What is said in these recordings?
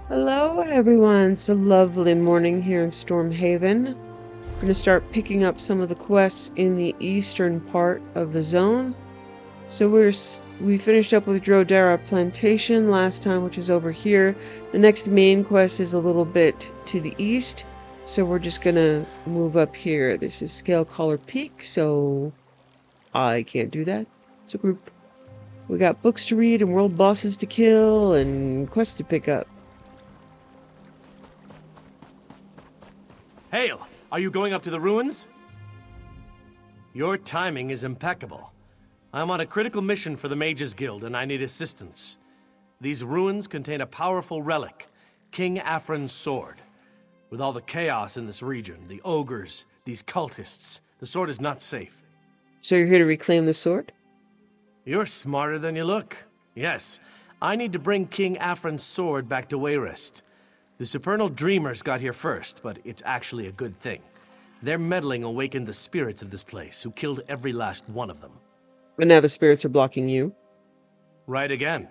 Hello everyone, it's a lovely morning here in Stormhaven. We're going to start picking up some of the quests in the eastern part of the zone. So we finished up with Drodera Plantation last time, which is over here. The next main quest is a little bit to the east, so we're just going to move up here. This is Scale Collar Peak, so I can't do that. It's a group. We got books to read and world bosses to kill and quests to pick up. Hail! Are you going up to the ruins? Your timing is impeccable. I'm on a critical mission for the Mages Guild, and I need assistance. These ruins contain a powerful relic, King Afrin's sword. With all the chaos in this region, the ogres, these cultists, the sword is not safe. So you're here to reclaim the sword? You're smarter than you look. Yes, I need to bring King Afrin's sword back to Wayrest. The supernal dreamers got here first, but it's actually a good thing. Their meddling awakened the spirits of this place, who killed every last one of them. But now the spirits are blocking you. Right again.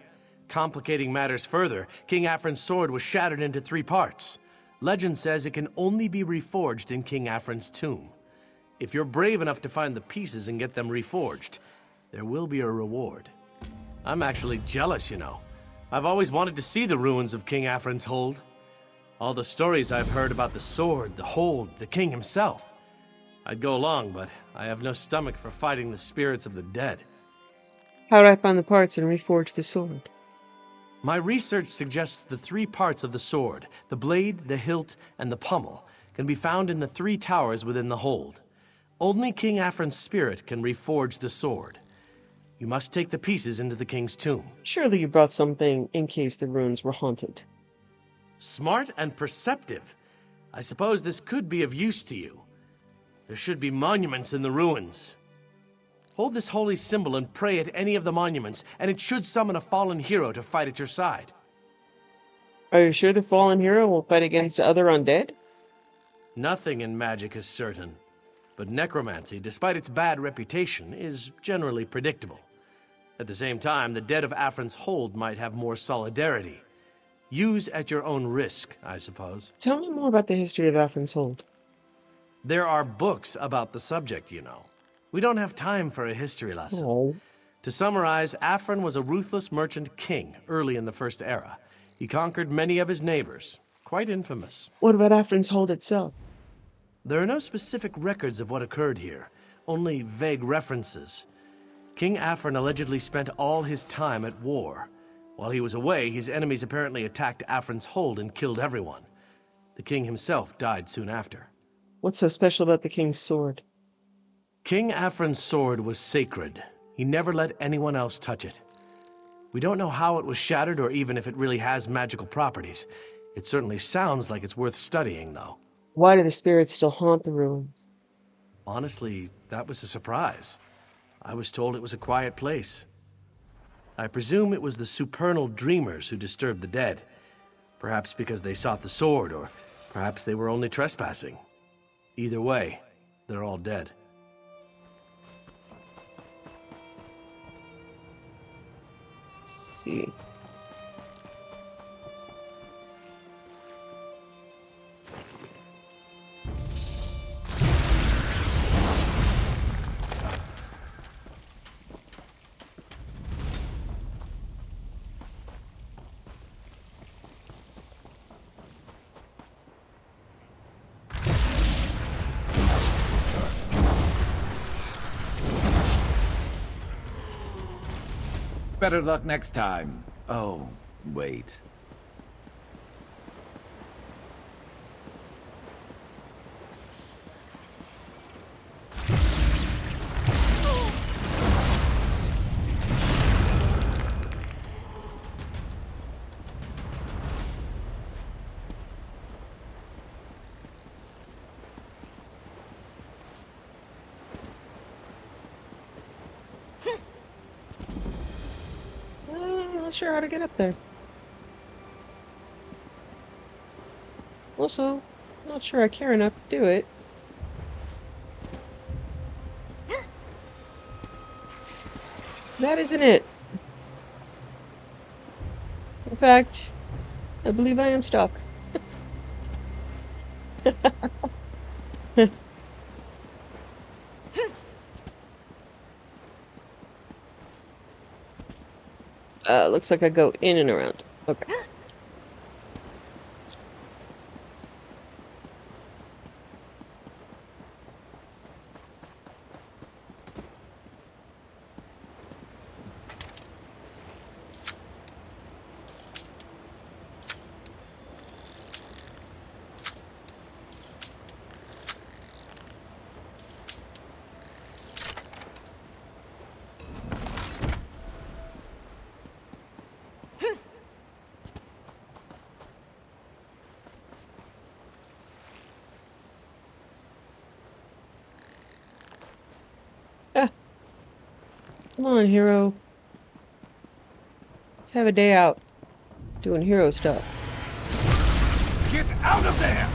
Complicating matters further, King Afrin's sword was shattered into 3 parts. Legend says it can only be reforged in King Afrin's tomb. If you're brave enough to find the pieces and get them reforged, there will be a reward. I'm actually jealous, you know. I've always wanted to see the ruins of King Afrin's hold. All the stories I've heard about the sword, the hold, the king himself. I'd go along, but I have no stomach for fighting the spirits of the dead. How do I find the parts and reforge the sword? My research suggests the 3 parts of the sword, the blade, the hilt, and the pommel, can be found in the 3 towers within the hold. Only King Afrin's spirit can reforge the sword. You must take the pieces into the king's tomb. Surely you brought something in case the ruins were haunted. Smart and perceptive. I suppose this could be of use to you. There should be monuments in the ruins. Hold this holy symbol and pray at any of the monuments, and it should summon a fallen hero to fight at your side. Are you sure the fallen hero will fight against other undead? Nothing in magic is certain, but necromancy, despite its bad reputation, is generally predictable. At the same time, the dead of Afrin's hold might have more solidarity. Use at your own risk, I suppose. Tell me more about the history of Afrin's hold. There are books about the subject, you know. We don't have time for a history lesson. Oh. To summarize, Afrin was a ruthless merchant king early in the First Era. He conquered many of his neighbors, quite infamous. What about Afrin's hold itself? There are no specific records of what occurred here, only vague references. King Afrin allegedly spent all his time at war. While he was away, his enemies apparently attacked Afrin's hold and killed everyone. The king himself died soon after. What's so special about the king's sword? King Afrin's sword was sacred. He never let anyone else touch it. We don't know how it was shattered or even if it really has magical properties. It certainly sounds like it's worth studying, though. Why do the spirits still haunt the ruins? Honestly, that was a surprise. I was told it was a quiet place. I presume it was the supernal dreamers who disturbed the dead. Perhaps because they sought the sword, or perhaps they were only trespassing. Either way, they're all dead. Let's see. Better luck next time. Oh, wait. I'm not sure how to get up there. Also, not sure I care enough to do it. That isn't it. In fact, I believe I am stuck. Looks like I go in and around. Okay. Ah, come on, hero. Let's have a day out doing hero stuff. Get out of there!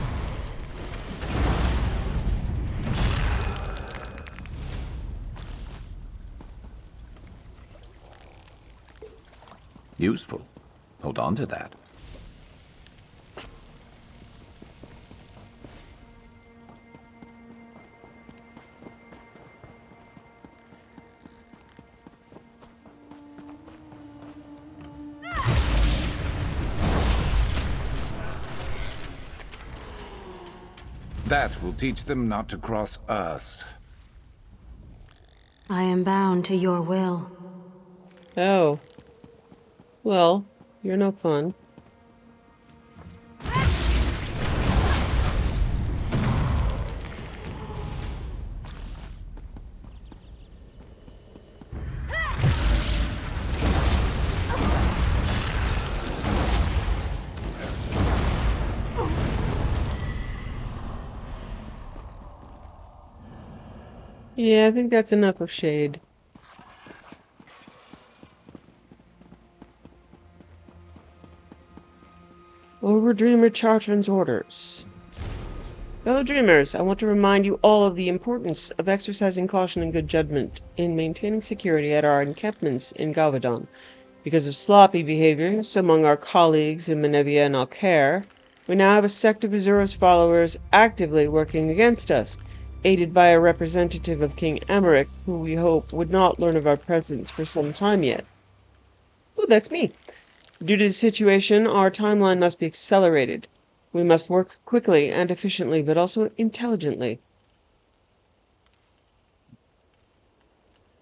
Useful. Hold on to that. That will teach them not to cross us. I am bound to your will. Oh. Well, you're no fun. Yeah, I think that's enough of shade. Overdreamer Chartran's orders. Fellow dreamers, I want to remind you all of the importance of exercising caution and good judgment in maintaining security at our encampments in Galvadon. Because of sloppy behaviors among our colleagues in Menevia and Alcaire, we now have a sect of Azuro's followers actively working against us, aided by a representative of King Emeric, who we hope would not learn of our presence for some time yet. Oh, that's me. Due to the situation, our timeline must be accelerated. We must work quickly and efficiently, but also intelligently.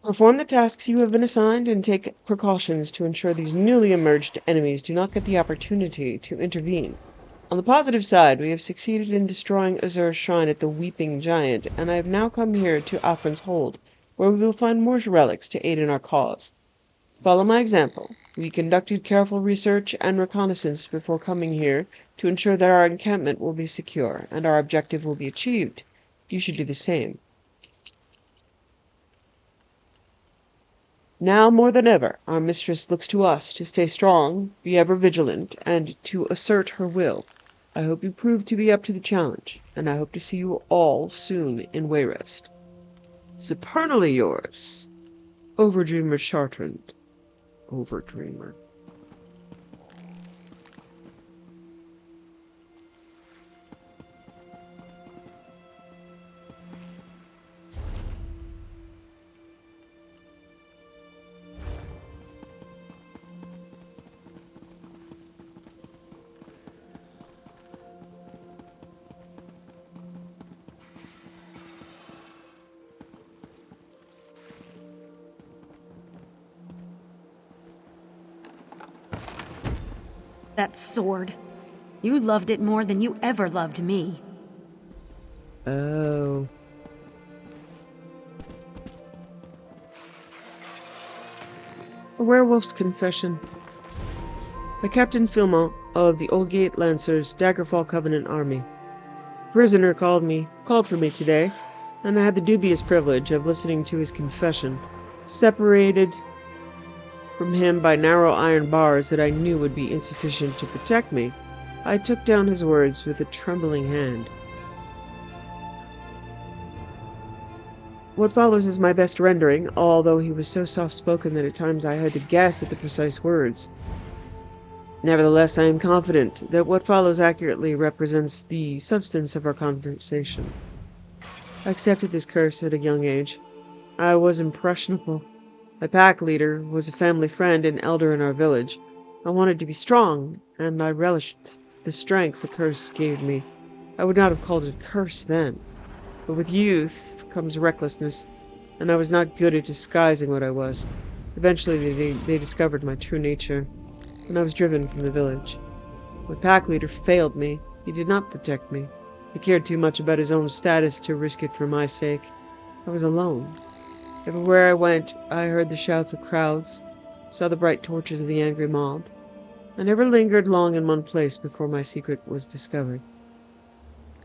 Perform the tasks you have been assigned and take precautions to ensure these newly emerged enemies do not get the opportunity to intervene. On the positive side, we have succeeded in destroying Azur's shrine at the Weeping Giant, and I have now come here to Afrin's Hold, where we will find more relics to aid in our cause. Follow my example. We conducted careful research and reconnaissance before coming here to ensure that our encampment will be secure and our objective will be achieved. You should do the same. Now more than ever, our mistress looks to us to stay strong, be ever vigilant, and to assert her will. I hope you prove to be up to the challenge, and I hope to see you all soon in Wayrest. Supernally yours, Overdreamer Chartrand. Overdreamer. That sword. You loved it more than you ever loved me. Oh. A Werewolf's Confession. By Captain Filmont of the Oldgate Lancers, Daggerfall Covenant Army. A prisoner called for me today, and I had the dubious privilege of listening to his confession, separated from him by narrow iron bars that I knew would be insufficient to protect me. I took down his words with a trembling hand. What follows is my best rendering, although he was so soft-spoken that at times I had to guess at the precise words. Nevertheless, I am confident that what follows accurately represents the substance of our conversation. I accepted this curse at a young age. I was impressionable. My pack leader was a family friend and elder in our village. I wanted to be strong, and I relished the strength the curse gave me. I would not have called it a curse then, but with youth comes recklessness, and I was not good at disguising what I was. Eventually, they discovered my true nature, and I was driven from the village. My pack leader failed me. He did not protect me. He cared too much about his own status to risk it for my sake. I was alone. Everywhere I went, I heard the shouts of crowds, saw the bright torches of the angry mob. I never lingered long in one place before my secret was discovered.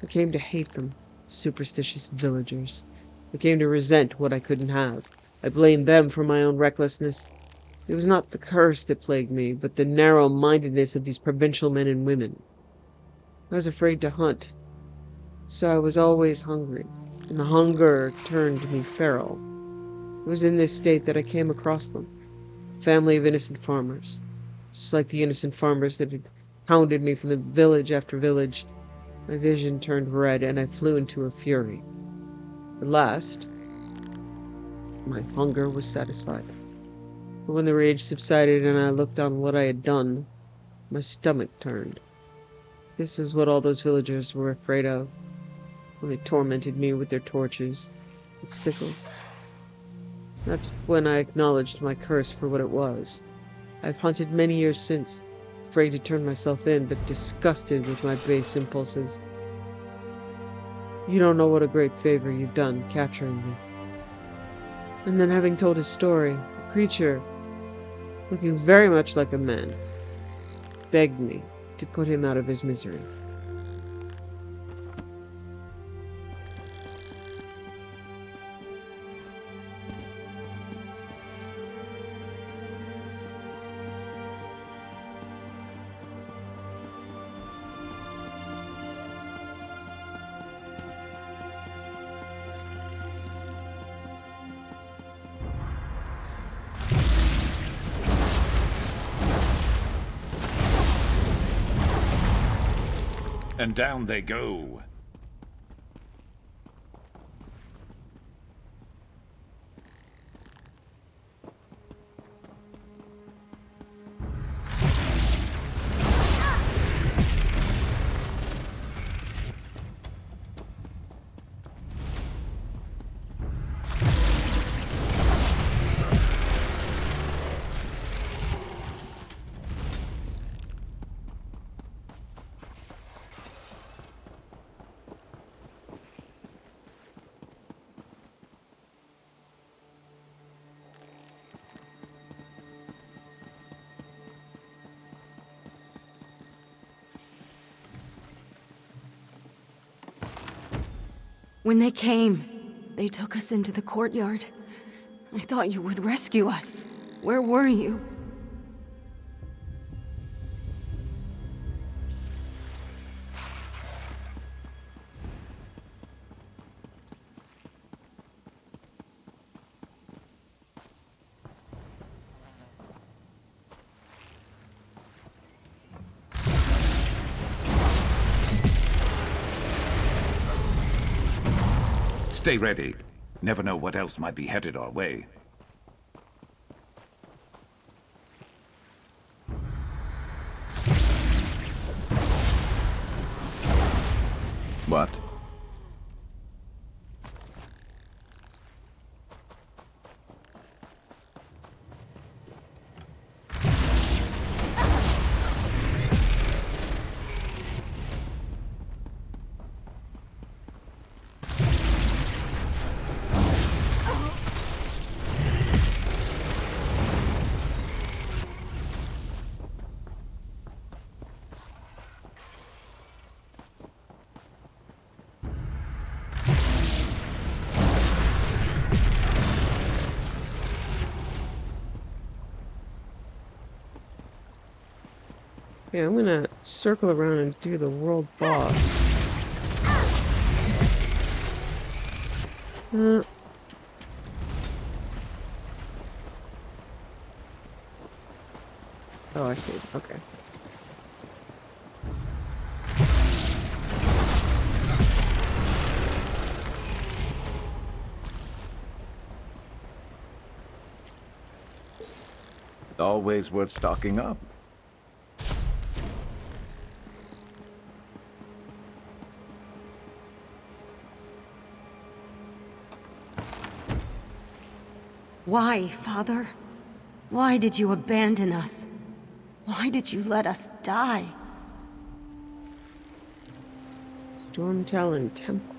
I came to hate them, superstitious villagers. I came to resent what I couldn't have. I blamed them for my own recklessness. It was not the curse that plagued me, but the narrow-mindedness of these provincial men and women. I was afraid to hunt, so I was always hungry, and the hunger turned me feral. It was in this state that I came across them, a family of innocent farmers. Just like the innocent farmers that had hounded me from the village after village, my vision turned red, and I flew into a fury. At last, my hunger was satisfied. But when the rage subsided and I looked on what I had done, my stomach turned. This was what all those villagers were afraid of, when they tormented me with their torches and sickles. That's when I acknowledged my curse for what it was. I've hunted many years since, afraid to turn myself in, but disgusted with my base impulses. You don't know what a great favor you've done capturing me. And then, having told his story, the creature, looking very much like a man, begged me to put him out of his misery. And down they go. When they came, they took us into the courtyard. I thought you would rescue us. Where were you? Stay ready. Never know what else might be headed our way. What? Yeah, I'm gonna circle around and do the world boss. Oh, I see. Okay. always worth stocking up. Why, Father? Why did you abandon us? Why did you let us die? Stormtalon Temple.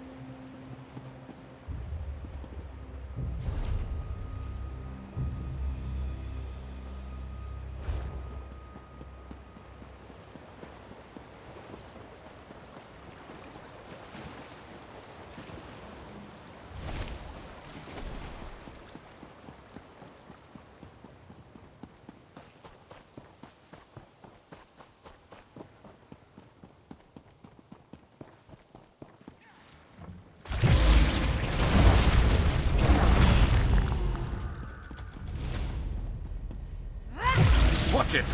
Watch it!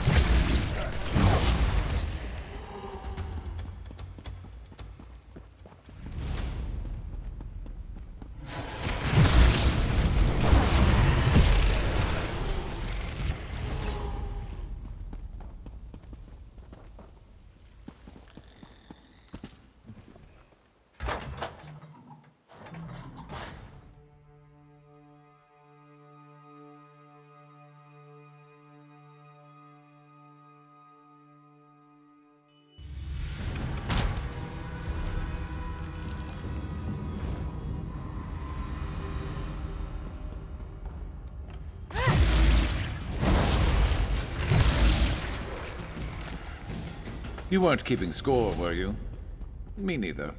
You weren't keeping score, were you? Me neither.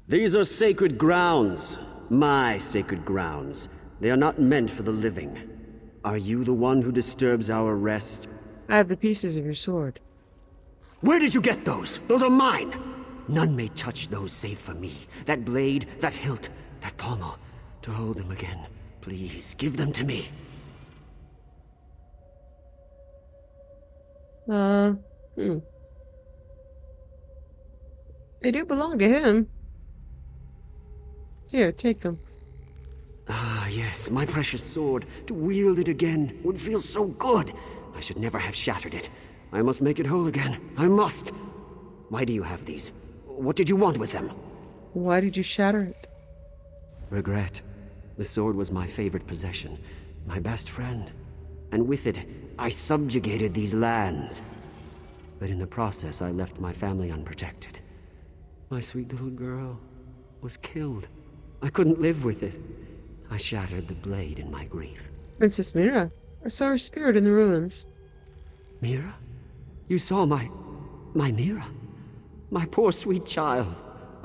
These are sacred grounds. My sacred grounds. They are not meant for the living. Are you the one who disturbs our rest? I have the pieces of your sword. Where did you get those? Those are mine! None may touch those save for me. That blade, that hilt, that pommel. To hold them again. Please, give them to me. They do belong to him. Here, take them. Ah, yes, my precious sword. To wield it again would feel so good. I should never have shattered it. I must make it whole again. I must. Why do you have these? What did you want with them? Why did you shatter it? Regret. The sword was my favorite possession, my best friend. And with it, I subjugated these lands. But in the process, I left my family unprotected. My sweet little girl was killed. I couldn't live with it. I shattered the blade in my grief. Princess Mira. I saw her spirit in the ruins. Mira? You saw my Mira? My poor sweet child.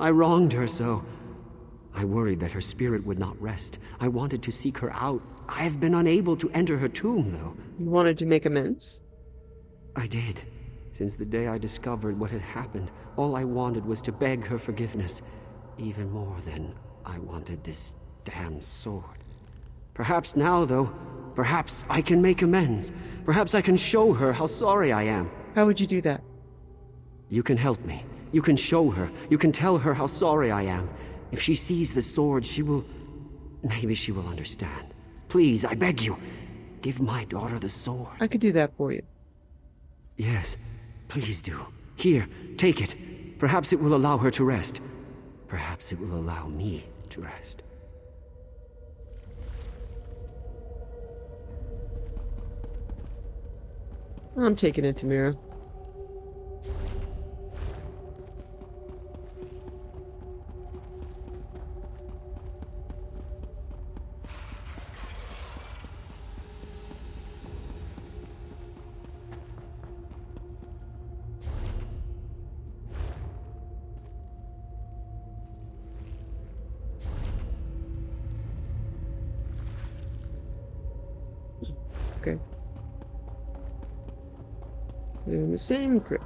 I wronged her so. I worried that her spirit would not rest. I wanted to seek her out. I have been unable to enter her tomb, though. You wanted to make amends? I did. Since the day I discovered what had happened, all I wanted was to beg her forgiveness. Even more than I wanted this damn sword. Perhaps now, though, perhaps I can make amends. Perhaps I can show her how sorry I am. How would you do that? You can help me. You can show her. You can tell her how sorry I am. If she sees the sword, she will... Maybe she will understand. Please, I beg you, give my daughter the sword. I could do that for you. Yes, please do. Here, take it. Perhaps it will allow her to rest. Perhaps it will allow me to rest. I'm taking it to Mira. Okay. In the same crypt.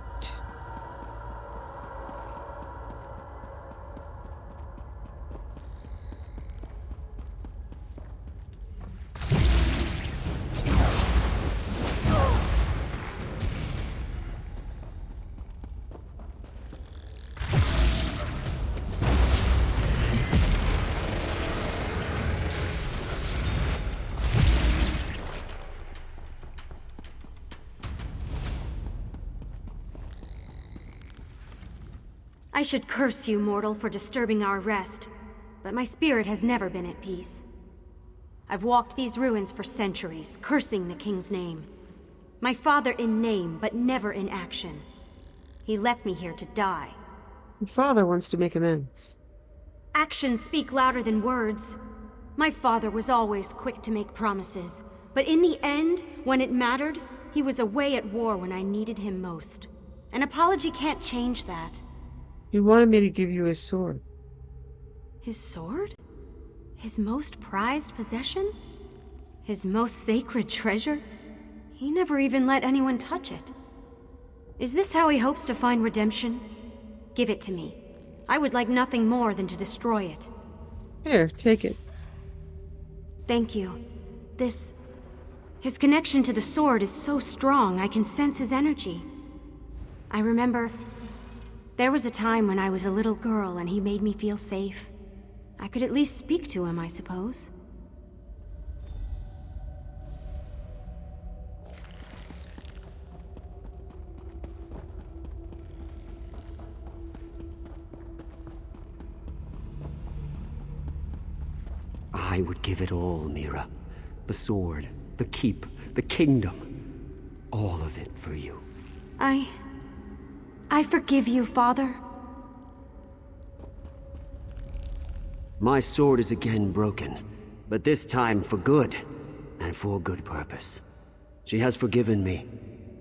I should curse you, mortal, for disturbing our rest, but my spirit has never been at peace. I've walked these ruins for centuries, cursing the king's name. My father in name, but never in action. He left me here to die. Your father wants to make amends. Actions speak louder than words. My father was always quick to make promises, but in the end, when it mattered, he was away at war when I needed him most. An apology can't change that. He wanted me to give you his sword. His sword? His most prized possession? His most sacred treasure? He never even let anyone touch it. Is this how he hopes to find redemption? Give it to me. I would like nothing more than to destroy it. Here, take it. Thank you. His connection to the sword is so strong, I can sense his energy. I remember there was a time when I was a little girl and he made me feel safe. I could at least speak to him, I suppose. I would give it all, Mira. The sword, the keep, the kingdom. All of it for you. I forgive you, Father. My sword is again broken, but this time for good, and for good purpose. She has forgiven me.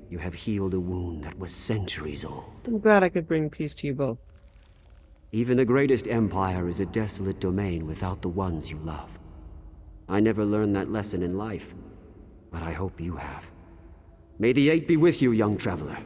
You have healed a wound that was centuries old. I'm glad I could bring peace to you both. Even the greatest empire is a desolate domain without the ones you love. I never learned that lesson in life, but I hope you have. May the Eight be with you, young traveler.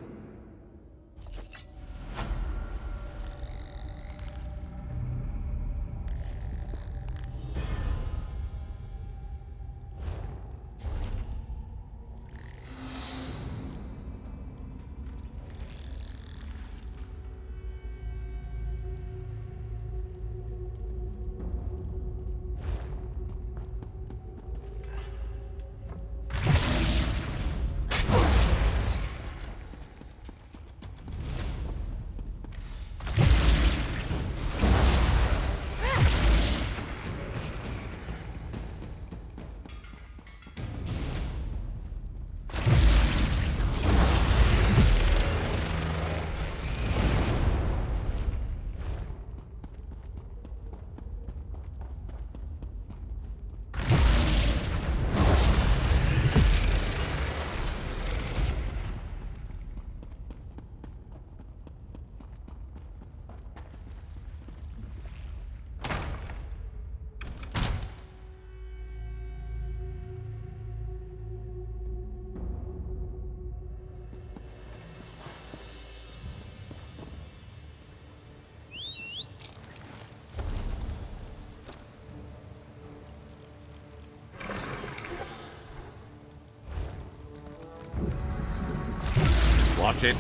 Watch it.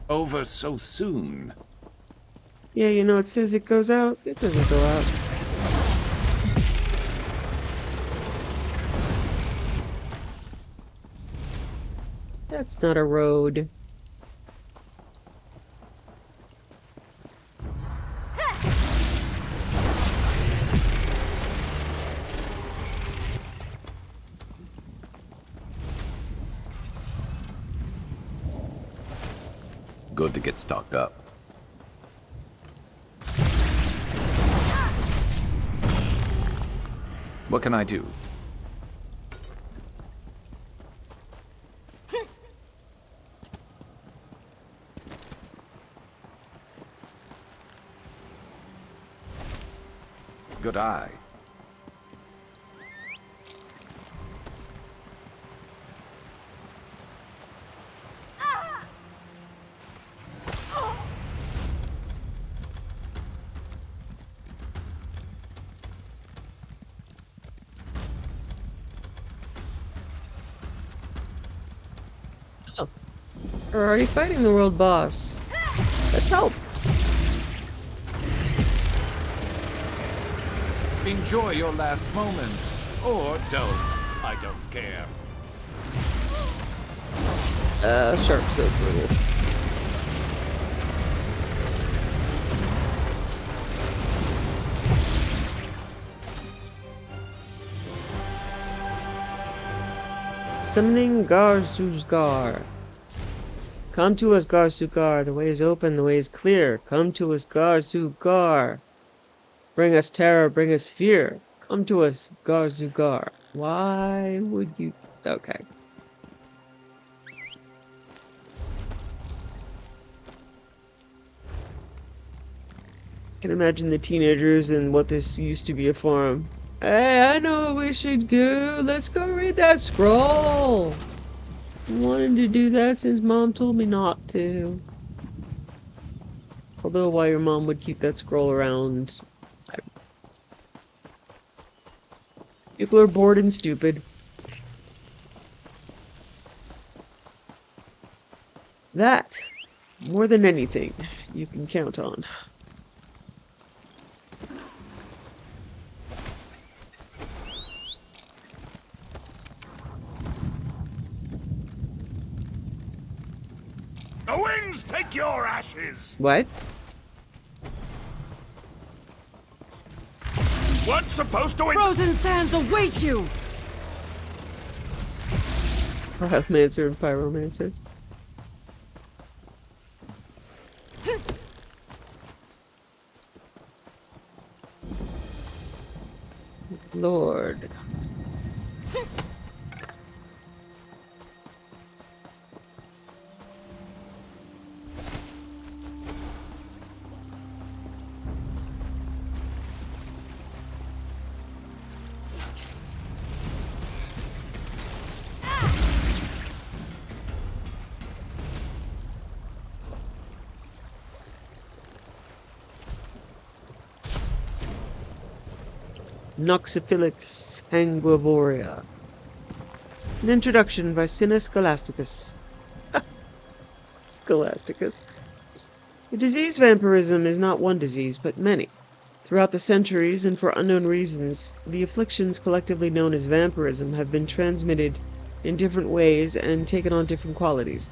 Over so soon. Yeah, you know, it says it goes out. It doesn't go out. That's not a road. Good to get stocked up. What can I do? Good eye. Oh, we're already fighting the world boss. Let's help. Enjoy your last moments. Or don't. I don't care. Sharp silk brutal. Summoning Gar-Suzgar. Come to us, Gar-Sugar. The way is open, the way is clear. Come to us, Gar-Sugar. Bring us terror, bring us fear. Come to us, Gar-Sugar. Why would you... Okay. I can imagine the teenagers and what this used to be a farm. Hey, I know where we should go. Let's go read that scroll. Wanted to do that since Mom told me not to. Although why your mom would keep that scroll around... People are bored and stupid. That, more than anything, you can count on. The winds take your ashes! What? What's supposed to... Frozen sands await you! Pyromancer and Pyromancer. Lord. Noxophilic sanguivoria. An introduction by Cinna Scholasticus. Scholasticus. The disease vampirism is not one disease, but many. Throughout the centuries, and for unknown reasons, the afflictions collectively known as vampirism have been transmitted in different ways and taken on different qualities.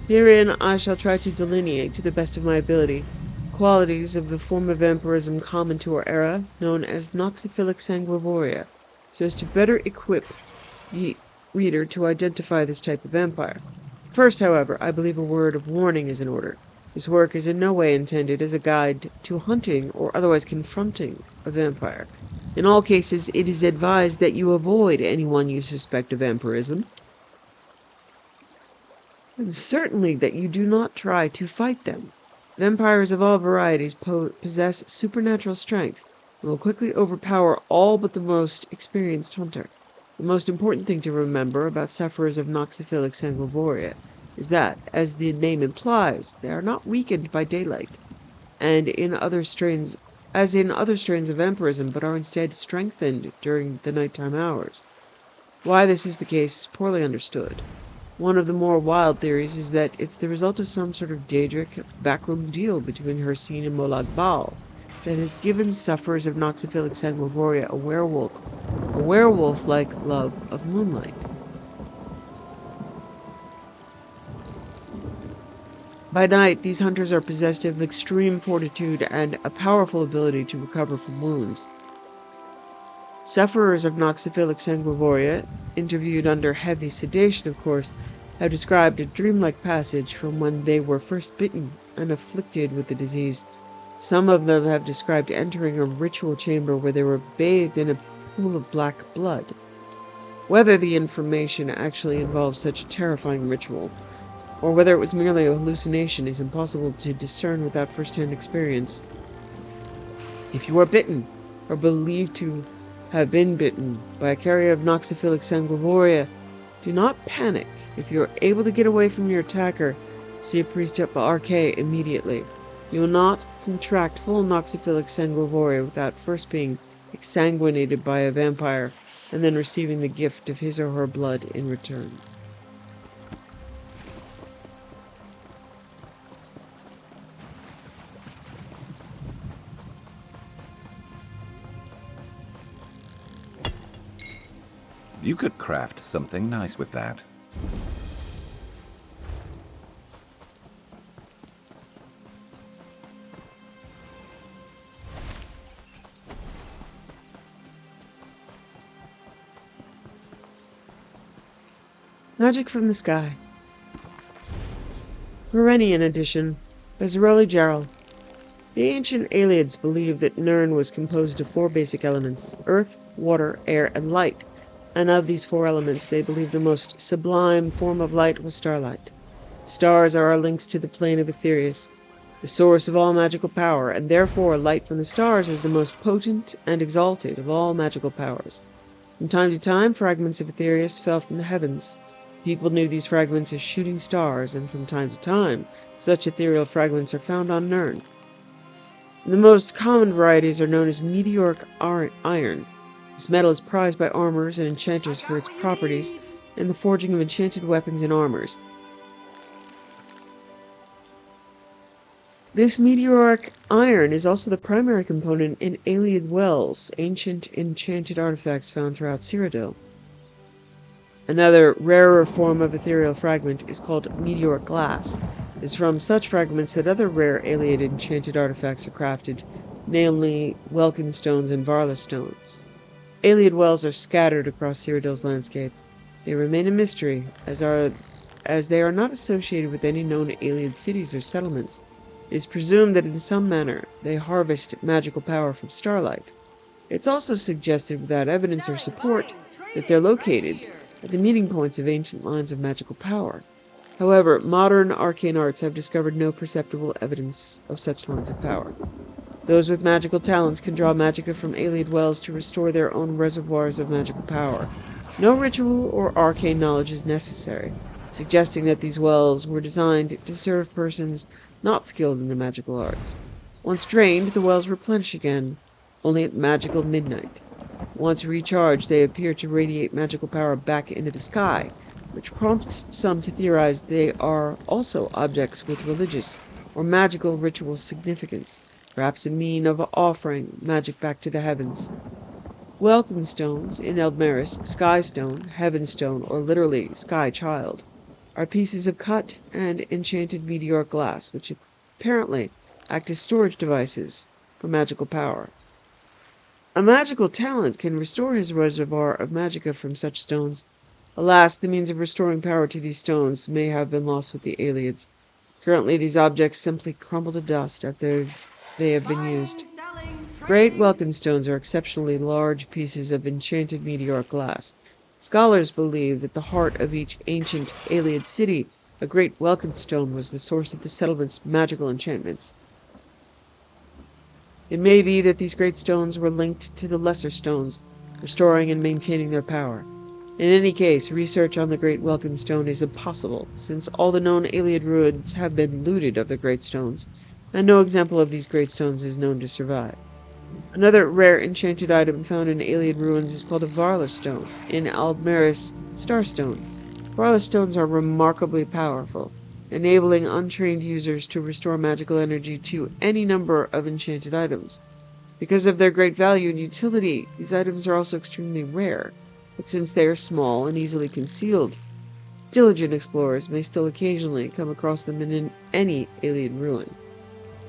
Herein I shall try to delineate, to the best of my ability, qualities of the form of vampirism common to our era, known as Noxophilic sanguivoria, so as to better equip the reader to identify this type of vampire. First, however, I believe a word of warning is in order. This work is in no way intended as a guide to hunting or otherwise confronting a vampire. In all cases, it is advised that you avoid anyone you suspect of vampirism, and certainly that you do not try to fight them. Vampires of all varieties possess supernatural strength and will quickly overpower all but the most experienced hunter. The most important thing to remember about sufferers of Noxophilic sanguivoria is that, as the name implies, they are not weakened by daylight, and in other strains of vampirism, but are instead strengthened during the nighttime hours. Why this is the case is poorly understood. One of the more wild theories is that it's the result of some sort of Daedric backroom deal between Hircine and Molag Bal that has given sufferers of Noxophilic sanguivoria a werewolf-like love of moonlight. By night, these hunters are possessed of extreme fortitude and a powerful ability to recover from wounds. Sufferers of Noxophilic sanguivoria, interviewed under heavy sedation, of course, have described a dreamlike passage from when they were first bitten and afflicted with the disease. Some of them have described entering a ritual chamber where they were bathed in a pool of black blood. Whether the information actually involves such a terrifying ritual, or whether it was merely a hallucination, is impossible to discern without first-hand experience. If you are bitten, are believed to have been bitten by a carrier of Noxophilic sanguivoria, do not panic. If you are able to get away from your attacker, see a priest of RK immediately. You will not contract full Noxophilic sanguivoria without first being exsanguinated by a vampire and then receiving the gift of his or her blood in return. You could craft something nice with that. Magic from the Sky. Perenian edition by Zarelli Jarrell. The ancient Aelids believed that Nirn was composed of 4 basic elements: earth, water, air, and light, and of these 4 elements they believed the most sublime form of light was starlight. Stars are our links to the plane of Aetherius, the source of all magical power, and therefore light from the stars is the most potent and exalted of all magical powers. From time to time, fragments of Aetherius fell from the heavens. People knew these fragments as shooting stars, and from time to time, such ethereal fragments are found on Nirn. The most common varieties are known as meteoric iron. This metal is prized by armorers and enchanters for its properties in the forging of enchanted weapons and armors. This meteoric iron is also the primary component in Aeliad wells, ancient enchanted artifacts found throughout Cyrodiil. Another, rarer form of ethereal fragment is called meteoric glass. It is from such fragments that other rare Aeliad enchanted artifacts are crafted, namely Welkin stones and Varla stones. Aeliad wells are scattered across Cyrodiil's landscape. They remain a mystery, as they are not associated with any known Aeliad cities or settlements. It is presumed that in some manner they harvest magical power from starlight. It's also suggested, without evidence or support, that they're located at the meeting points of ancient lines of magical power. However, modern arcane arts have discovered no perceptible evidence of such lines of power. Those with magical talents can draw magicka from Aeliad wells to restore their own reservoirs of magical power. No ritual or arcane knowledge is necessary, suggesting that these wells were designed to serve persons not skilled in the magical arts. Once drained, the wells replenish again, only at magical midnight. Once recharged, they appear to radiate magical power back into the sky, which prompts some to theorize they are also objects with religious or magical ritual significance, perhaps a mean of offering magic back to the heavens. Welkin stones, in Eldmeris, sky stone, heaven stone, or literally sky child, are pieces of cut and enchanted meteoric glass, which apparently act as storage devices for magical power. A magical talent can restore his reservoir of magicka from such stones. Alas, the means of restoring power to these stones may have been lost with the Aelids. Currently, these objects simply crumble to dust after they have been used. Great Welkin stones are exceptionally large pieces of enchanted meteoric glass. Scholars believe that the heart of each ancient Aeliad city, a great Welkin stone, was the source of the settlement's magical enchantments. It may be that these great stones were linked to the lesser stones, restoring and maintaining their power. In any case, research on the Great Welkin Stone is impossible, since all the known Aeliad ruins have been looted of the great stones, and no example of these great stones is known to survive. Another rare enchanted item found in Aeliad ruins is called a Varla stone, in Aldmeris Starstone. Varla stones are remarkably powerful, enabling untrained users to restore magical energy to any number of enchanted items. Because of their great value and utility, these items are also extremely rare, but since they are small and easily concealed, diligent explorers may still occasionally come across them in any Aeliad ruin.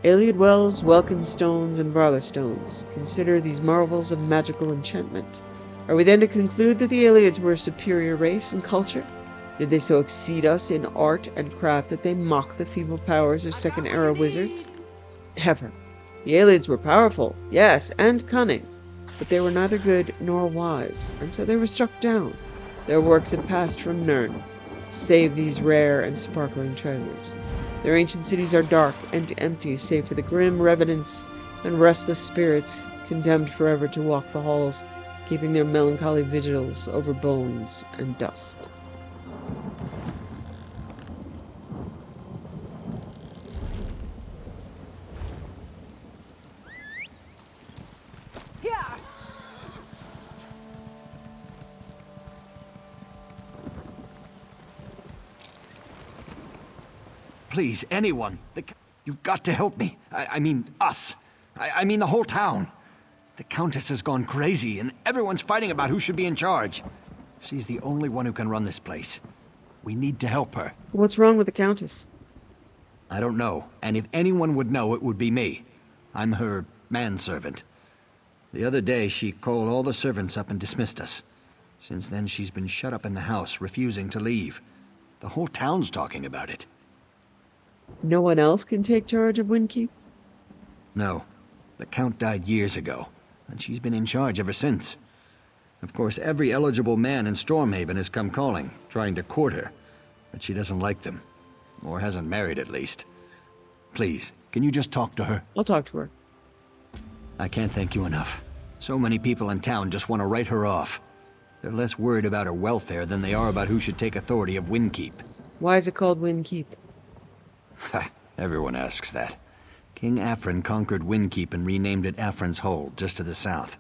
Aeliad wells, Welkin stones, and Varla stones. Consider these marvels of magical enchantment. Are we then to conclude that the Aeliads were a superior race in culture? Did they so exceed us in art and craft that they mock the feeble powers of second-era wizards? Never. The Aeliads were powerful, yes, and cunning, but they were neither good nor wise, and so they were struck down. Their works had passed from Nirn, save these rare and sparkling treasures. Their ancient cities are dark and empty, save for the grim revenants and restless spirits condemned forever to walk the halls, keeping their melancholy vigils over bones and dust. Please, anyone. You've got to help me. I mean, us. I mean the whole town. The Countess has gone crazy, and everyone's fighting about who should be in charge. She's the only one who can run this place. We need to help her. What's wrong with the Countess? I don't know, and if anyone would know, it would be me. I'm her manservant. The other day, she called all the servants up and dismissed us. Since then, she's been shut up in the house, refusing to leave. The whole town's talking about it. No one else can take charge of Windkeep? No. The Count died years ago, and she's been in charge ever since. Of course, every eligible man in Stormhaven has come calling, trying to court her, but she doesn't like them. Or hasn't married, at least. Please, can you just talk to her? I'll talk to her. I can't thank you enough. So many people in town just want to write her off. They're less worried about her welfare than they are about who should take authority of Windkeep. Why is it called Windkeep? Everyone asks that. King Afrin conquered Windkeep and renamed it Afrin's Hold, just to the south.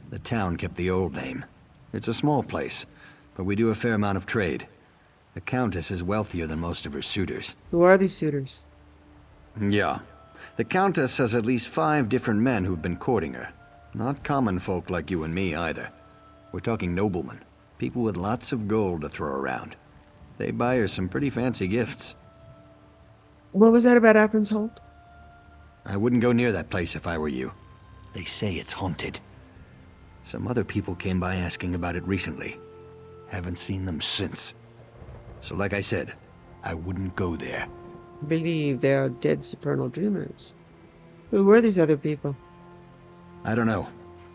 The town kept the old name. It's a small place, but we do a fair amount of trade. The Countess is wealthier than most of her suitors. Who are these suitors? Yeah. The Countess has at least 5 different men who've been courting her. Not common folk like you and me, either. We're talking noblemen. People with lots of gold to throw around. They buy her some pretty fancy gifts. What was that about Afrin's Hold? I wouldn't go near that place if I were you. They say it's haunted. Some other people came by asking about it recently. Haven't seen them since. So like I said, I wouldn't go there. Believe they are dead supernal dreamers. Who were these other people? I don't know.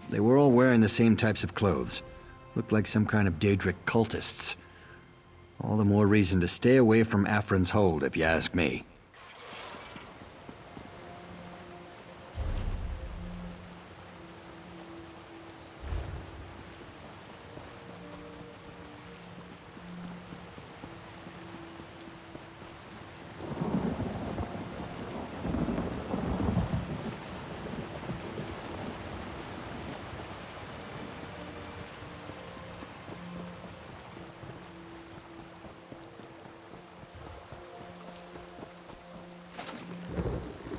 They were all wearing the same types of clothes. Looked like some kind of Daedric cultists. All the more reason to stay away from Afrin's Hold, if you ask me.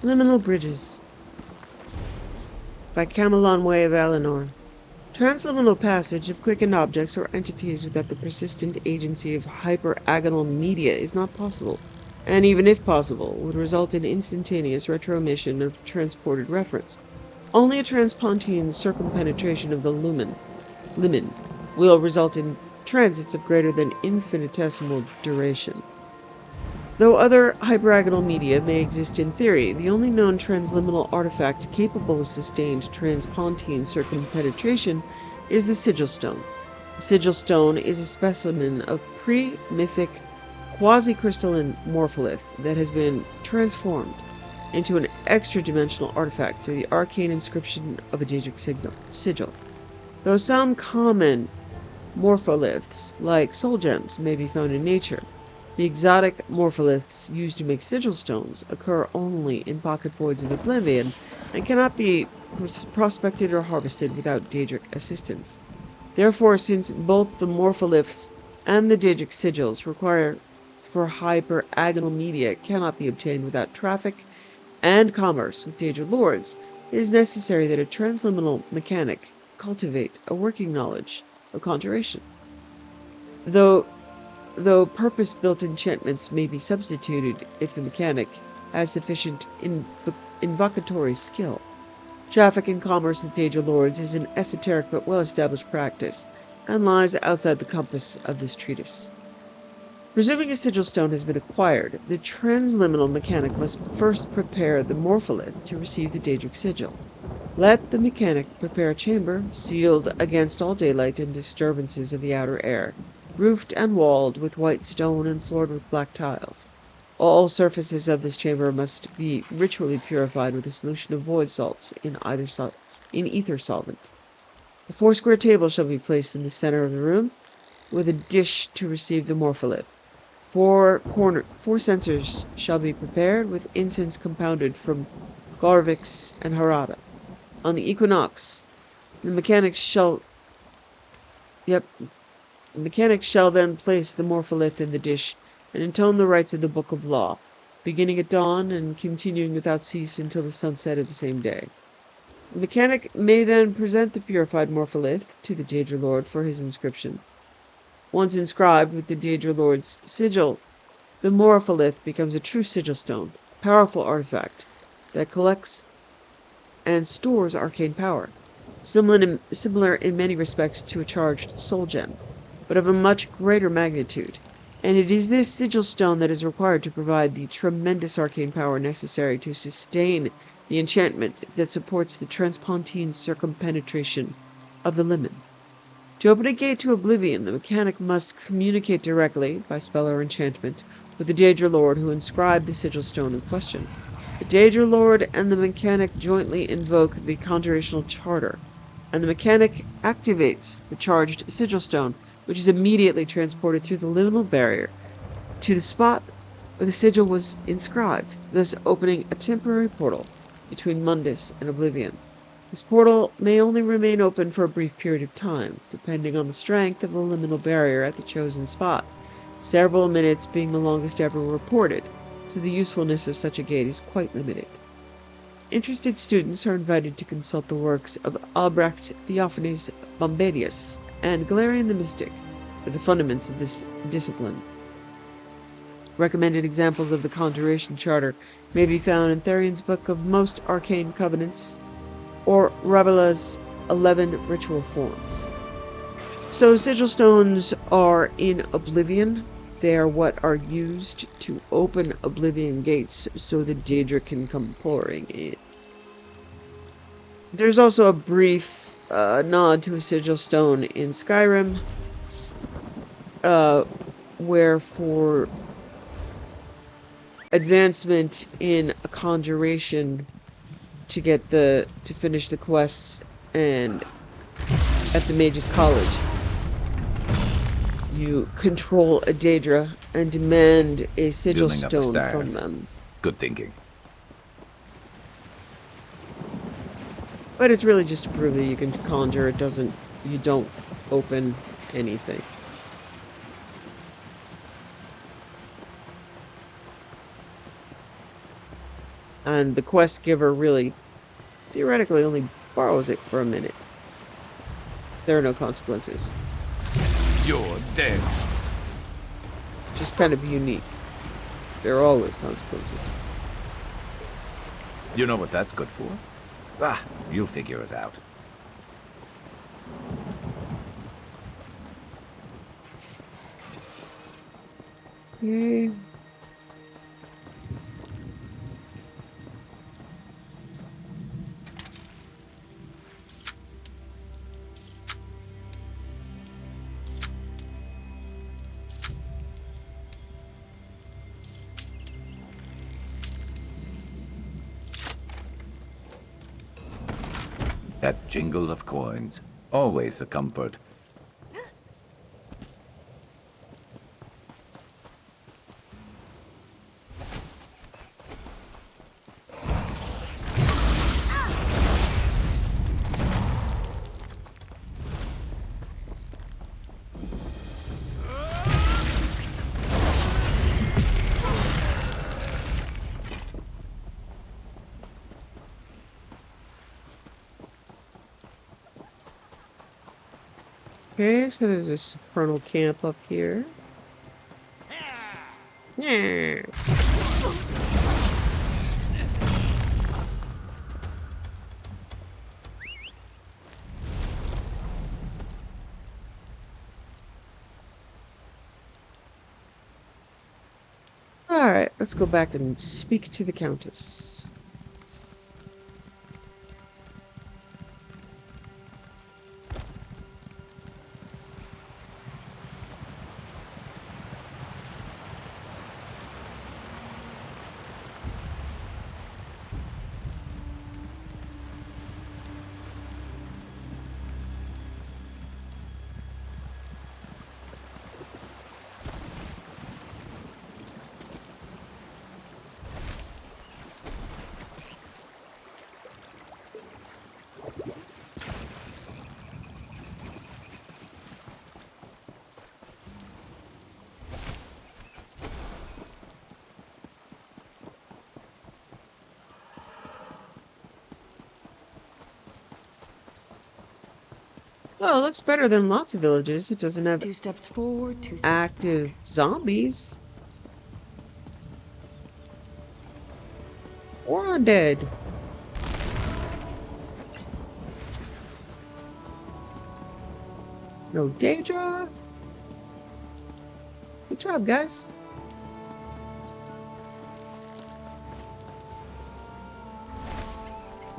Liminal Bridges by Camelon Way of Eleanor. Transliminal passage of quickened objects or entities without the persistent agency of hyperagonal media is not possible, and even if possible, would result in instantaneous retroemission of transported reference. Only a transpontine circumpenetration of the limen will result in transits of greater than infinitesimal duration. Though other hyperagonal media may exist in theory, the only known transliminal artifact capable of sustained transpontine circumpenetration is the Sigil Stone. The Sigil Stone is a specimen of pre-mythic quasi-crystalline morpholith that has been transformed into an extra-dimensional artifact through the arcane inscription of a Daedric sigil. Though some common morpholiths, like soul gems, may be found in nature, the exotic morpholiths used to make sigil stones occur only in pocket voids of oblivion and cannot be prospected or harvested without Daedric assistance. Therefore, since both the morpholiths and the Daedric sigils require for hyperagonal media cannot be obtained without traffic and commerce with Daedra lords, it is necessary that a transliminal mechanic cultivate a working knowledge of conjuration. Though purpose-built enchantments may be substituted if the mechanic has sufficient invocatory skill. Traffic and commerce with Daedra lords is an esoteric but well-established practice, and lies outside the compass of this treatise. Presuming a sigil stone has been acquired, the transliminal mechanic must first prepare the morpholith to receive the Daedric sigil. Let the mechanic prepare a chamber, sealed against all daylight and disturbances of the outer air, roofed and walled with white stone and floored with black tiles. All surfaces of this chamber must be ritually purified with a solution of void salts in ether solvent. A 4 square table shall be placed in the center of the room, with a dish to receive the morpholith. 4 censers shall be prepared, with incense compounded from garvix and harada. On the equinox, the mechanics shall then place the morpholith in the dish and intone the rites of the Book of Law, beginning at dawn and continuing without cease until the sunset of the same day. The mechanic may then present the purified morpholith to the Daedra Lord for his inscription. Once inscribed with the Daedra Lord's sigil, the morpholith becomes a true sigil stone, a powerful artifact that collects and stores arcane power, similar in many respects to a charged soul gem, but of a much greater magnitude. And it is this sigil stone that is required to provide the tremendous arcane power necessary to sustain the enchantment that supports the transpontine circumpenetration of the limen. To open a gate to oblivion, the mechanic must communicate directly, by spell or enchantment, with the Daedra Lord who inscribed the sigil stone in question. The Daedra Lord and the mechanic jointly invoke the conjurational charter, and the mechanic activates the charged sigil stone, which is immediately transported through the liminal barrier to the spot where the sigil was inscribed, thus opening a temporary portal between Mundus and Oblivion. This portal may only remain open for a brief period of time, depending on the strength of the liminal barrier at the chosen spot, several minutes being the longest ever reported, so the usefulness of such a gate is quite limited. Interested students are invited to consult the works of Albrecht Theophanes Bombadius and Galerian the Mystic for the fundaments of this discipline. Recommended examples of the Conjuration Charter may be found in Therion's Book of Most Arcane Covenants, or Rabella's 11 Ritual Forms. So sigil stones are in Oblivion. They are what are used to open Oblivion gates so the Daedra can come pouring in. There's also a brief nod to a sigil stone in Skyrim, where for advancement in a conjuration to finish the quests and at the Mage's College, you control a Daedra and demand a sigil Building up a stone staff. from them. Good thinking. But it's really just to prove that you can conjure. You don't open anything. And the quest giver really, theoretically, only borrows it for a minute. There are no consequences. You're dead. Just kind of unique. There are always consequences. You know what that's good for? Ah, you'll figure it out. Okay. That jingle of coins. Always a comfort. Okay, so there's a supernal camp up here. Yeah. Alright, let's go back and speak to the Countess. Well, it looks better than lots of villages. It doesn't have 2 steps forward, 2 steps active back. zombies. Or undead. No Daedra. Good job, guys.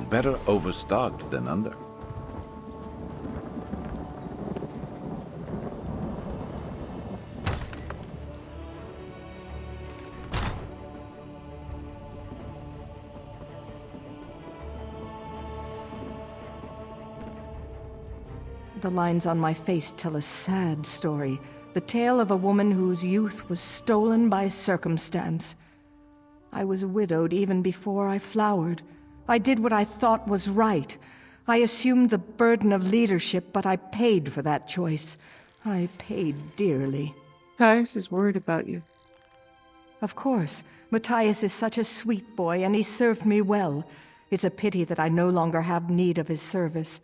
Better overstocked than under. The lines on my face tell a sad story. The tale of a woman whose youth was stolen by circumstance. I was widowed even before I flowered. I did what I thought was right. I assumed the burden of leadership, but I paid for that choice. I paid dearly. Caius is worried about you. Of course. Matthias is such a sweet boy, and he served me well. It's a pity that I no longer have need of his service.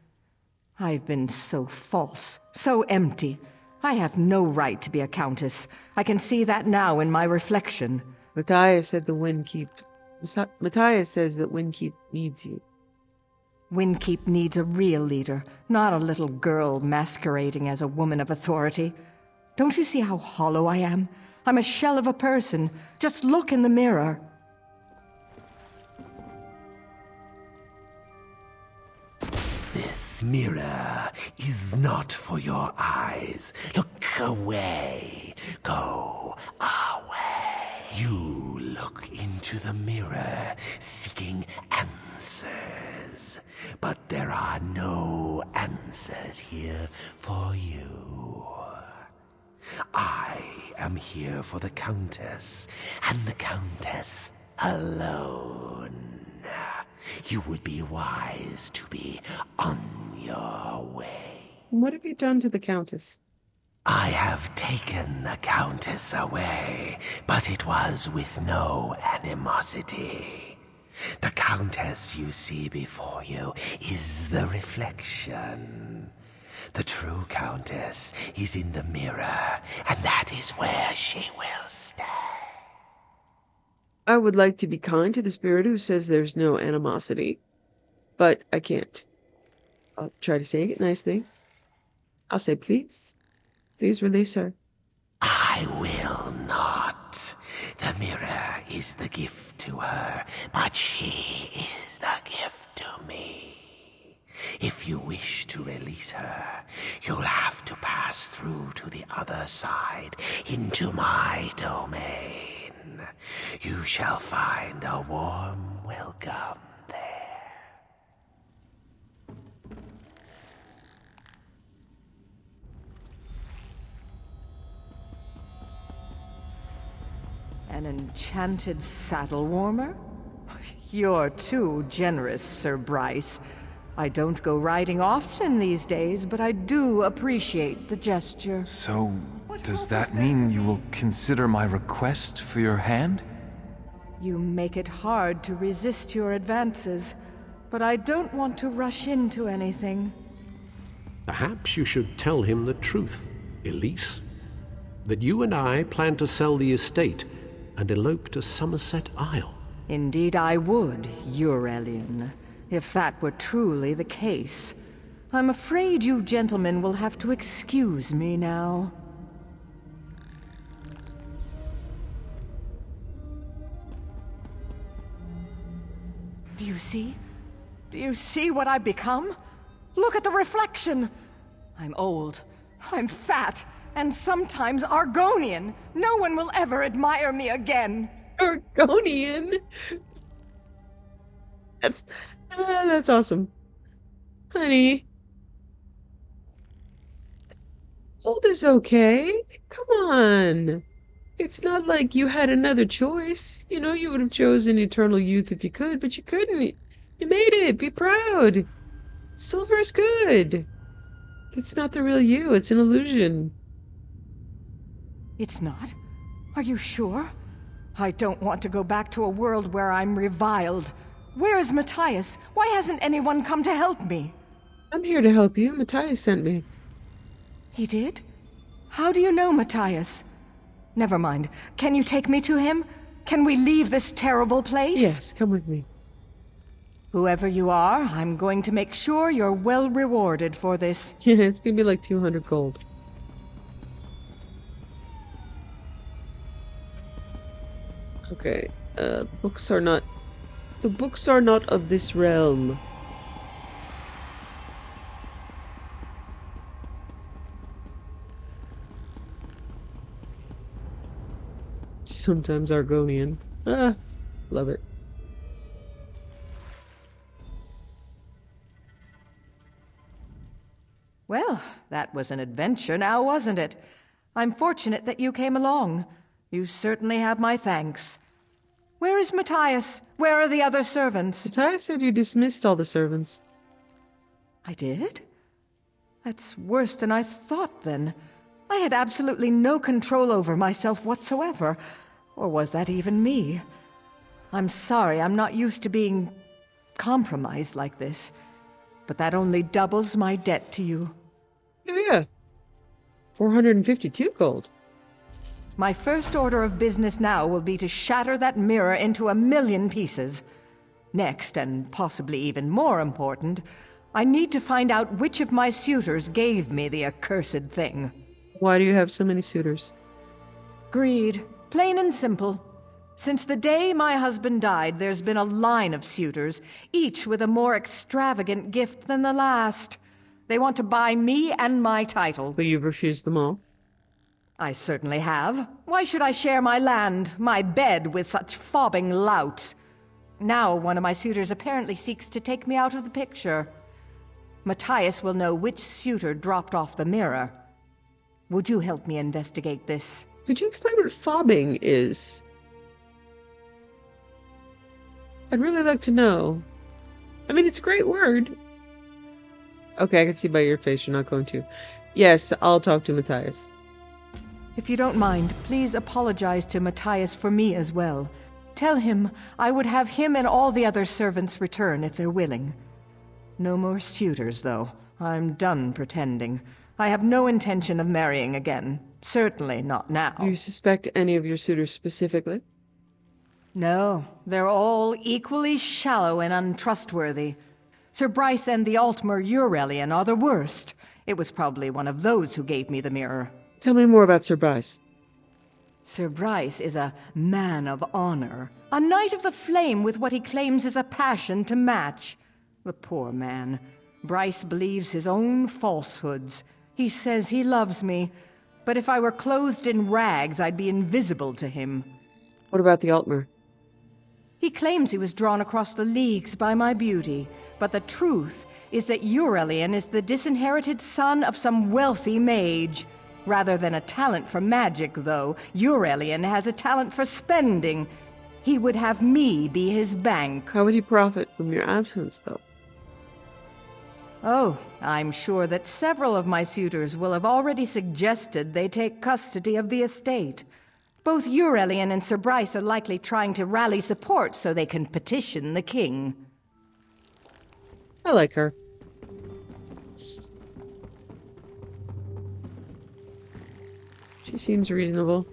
I've been so false, so empty. I have no right to be a countess. I can see that now in my reflection. Matthias said the Windkeep. Matthias says that Windkeep needs you. Windkeep needs a real leader, not a little girl masquerading as a woman of authority. Don't you see how hollow I am? I'm a shell of a person. Just look in the mirror. This mirror is not for your eyes. Look away. Go away. You look into the mirror, seeking answers. But there are no answers here for you. I am here for the Countess, and the Countess alone. You would be wise to be on your way. What have you done to the Countess? I have taken the Countess away, but it was with no animosity. The Countess you see before you is the reflection. The true Countess is in the mirror, and that is where she will stay. I would like to be kind to the spirit who says there's no animosity, but I can't. I'll try to say it nicely. I'll say, please release her. I will not. The mirror is the gift to her, but she is the gift to me. If you wish to release her, you'll have to pass through to the other side, into my domain. You shall find a warm welcome there. An enchanted saddle warmer? You're too generous, Sir Bryce. I don't go riding often these days, but I do appreciate the gesture. So, does that mean you will consider my request for your hand? You make it hard to resist your advances, but I don't want to rush into anything. Perhaps you should tell him the truth, Elise. That you and I plan to sell the estate and elope to Somerset Isle. Indeed I would, Eurelian, if that were truly the case. I'm afraid you gentlemen will have to excuse me now. Do you see? Do you see what I've become? Look at the reflection! I'm old, I'm fat, and sometimes Argonian. No one will ever admire me again. Argonian? That's awesome. Honey. Old is okay. Come on. It's not like you had another choice. You know, you would have chosen eternal youth if you could, but you couldn't. You made it. Be proud. Silver's good. It's not the real you. It's an illusion. It's not? Are you sure? I don't want to go back to a world where I'm reviled. Where is Matthias? Why hasn't anyone come to help me? I'm here to help you. Matthias sent me. He did? How do you know Matthias? Never mind. Can you take me to him? Can we leave this terrible place? Yes, come with me. Whoever you are, I'm going to make sure you're well rewarded for this. Yeah, it's gonna be like 200 gold. Okay, the books are not of this realm. Sometimes Argonian. Ah, love it. Well, that was an adventure now, wasn't it? I'm fortunate that you came along. You certainly have my thanks. Where is Matthias? Where are the other servants? Matthias said you dismissed all the servants. I did? That's worse than I thought, then. I had absolutely no control over myself whatsoever. Or was that even me? I'm sorry, I'm not used to being compromised like this. But that only doubles my debt to you. Oh yeah. 452 gold. My first order of business now will be to shatter that mirror into 1,000,000 pieces. Next, and possibly even more important, I need to find out which of my suitors gave me the accursed thing. Why do you have so many suitors? Greed. Plain and simple. Since the day my husband died, there's been a line of suitors, each with a more extravagant gift than the last. They want to buy me and my title. But you've refused them all. I certainly have. Why should I share my land, my bed, with such fobbing louts? Now one of my suitors apparently seeks to take me out of the picture. Matthias will know which suitor dropped off the mirror. Would you help me investigate this? Could you explain what fobbing is? I'd really like to know. I mean, it's a great word. Okay, I can see by your face you're not going to. Yes, I'll talk to Matthias. If you don't mind, please apologize to Matthias for me as well. Tell him I would have him and all the other servants return if they're willing. No more suitors, though. I'm done pretending. I have no intention of marrying again. Certainly not now. Do you suspect any of your suitors specifically? No, they're all equally shallow and untrustworthy. Sir Bryce and the Altmer Eurelian are the worst. It was probably one of those who gave me the mirror. Tell me more about Sir Bryce. Sir Bryce is a man of honor, a knight of the flame with what he claims is a passion to match. The poor man. Bryce believes his own falsehoods. He says he loves me, but if I were clothed in rags, I'd be invisible to him. What about the Altmer? He claims he was drawn across the leagues by my beauty, but the truth is that Eurelian is the disinherited son of some wealthy mage. Rather than a talent for magic, though, Eurelian has a talent for spending. He would have me be his bank. How would he profit from your absence, though? Oh, I'm sure that several of my suitors will have already suggested they take custody of the estate. Both Eurelian and Sir Bryce are likely trying to rally support so they can petition the king. I like her. She seems reasonable.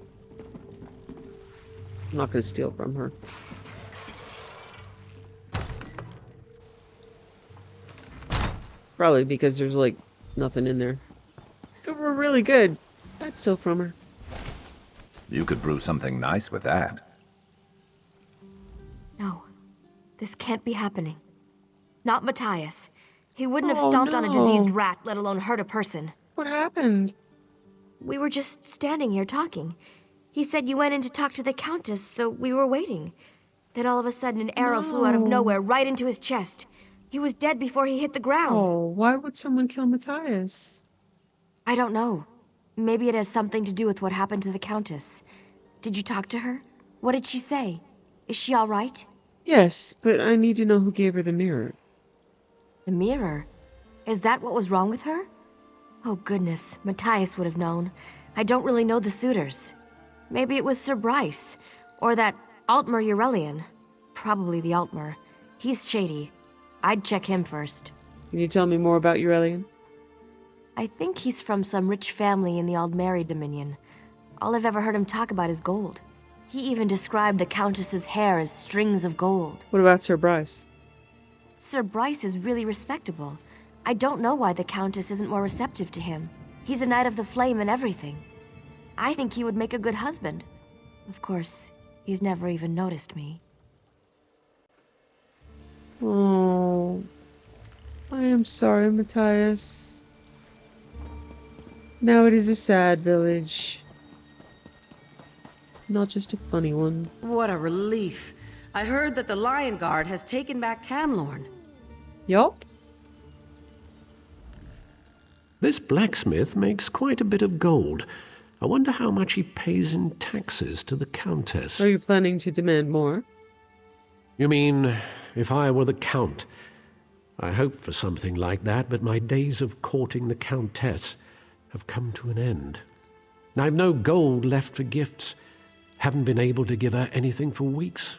I'm not going to steal from her. Probably because there's, like, nothing in there. If it were really good, I'd steal from her. You could brew something nice with that. No, this can't be happening. Not Matthias. He wouldn't have stomped on a diseased rat, let alone hurt a person. What happened? We were just standing here talking. He said you went in to talk to the Countess, so we were waiting. Then all of a sudden an arrow flew out of nowhere right into his chest. He was dead before he hit the ground. Oh, why would someone kill Matthias? I don't know. Maybe it has something to do with what happened to the Countess. Did you talk to her? What did she say? Is she all right? Yes, but I need to know who gave her the mirror. The mirror? Is that what was wrong with her? Oh goodness, Matthias would have known. I don't really know the suitors. Maybe it was Sir Bryce, or that Altmer Eurelian. Probably the Altmer. He's shady. I'd check him first. Can you tell me more about Eurelian? I think he's from some rich family in the Aldmeri Dominion. All I've ever heard him talk about is gold. He even described the Countess's hair as strings of gold. What about Sir Bryce? Sir Bryce is really respectable. I don't know why the Countess isn't more receptive to him. He's a Knight of the Flame and everything. I think he would make a good husband. Of course, he's never even noticed me. Oh, I am sorry, Matthias. Now it is a sad village. Not just a funny one. What a relief. I heard that the Lion Guard has taken back Camlorn. Yup. This blacksmith makes quite a bit of gold. I wonder how much he pays in taxes to the Countess. Are you planning to demand more? You mean, if I were the Count? I hoped for something like that, but my days of courting the Countess have come to an end. I've no gold left for gifts. Haven't been able to give her anything for weeks.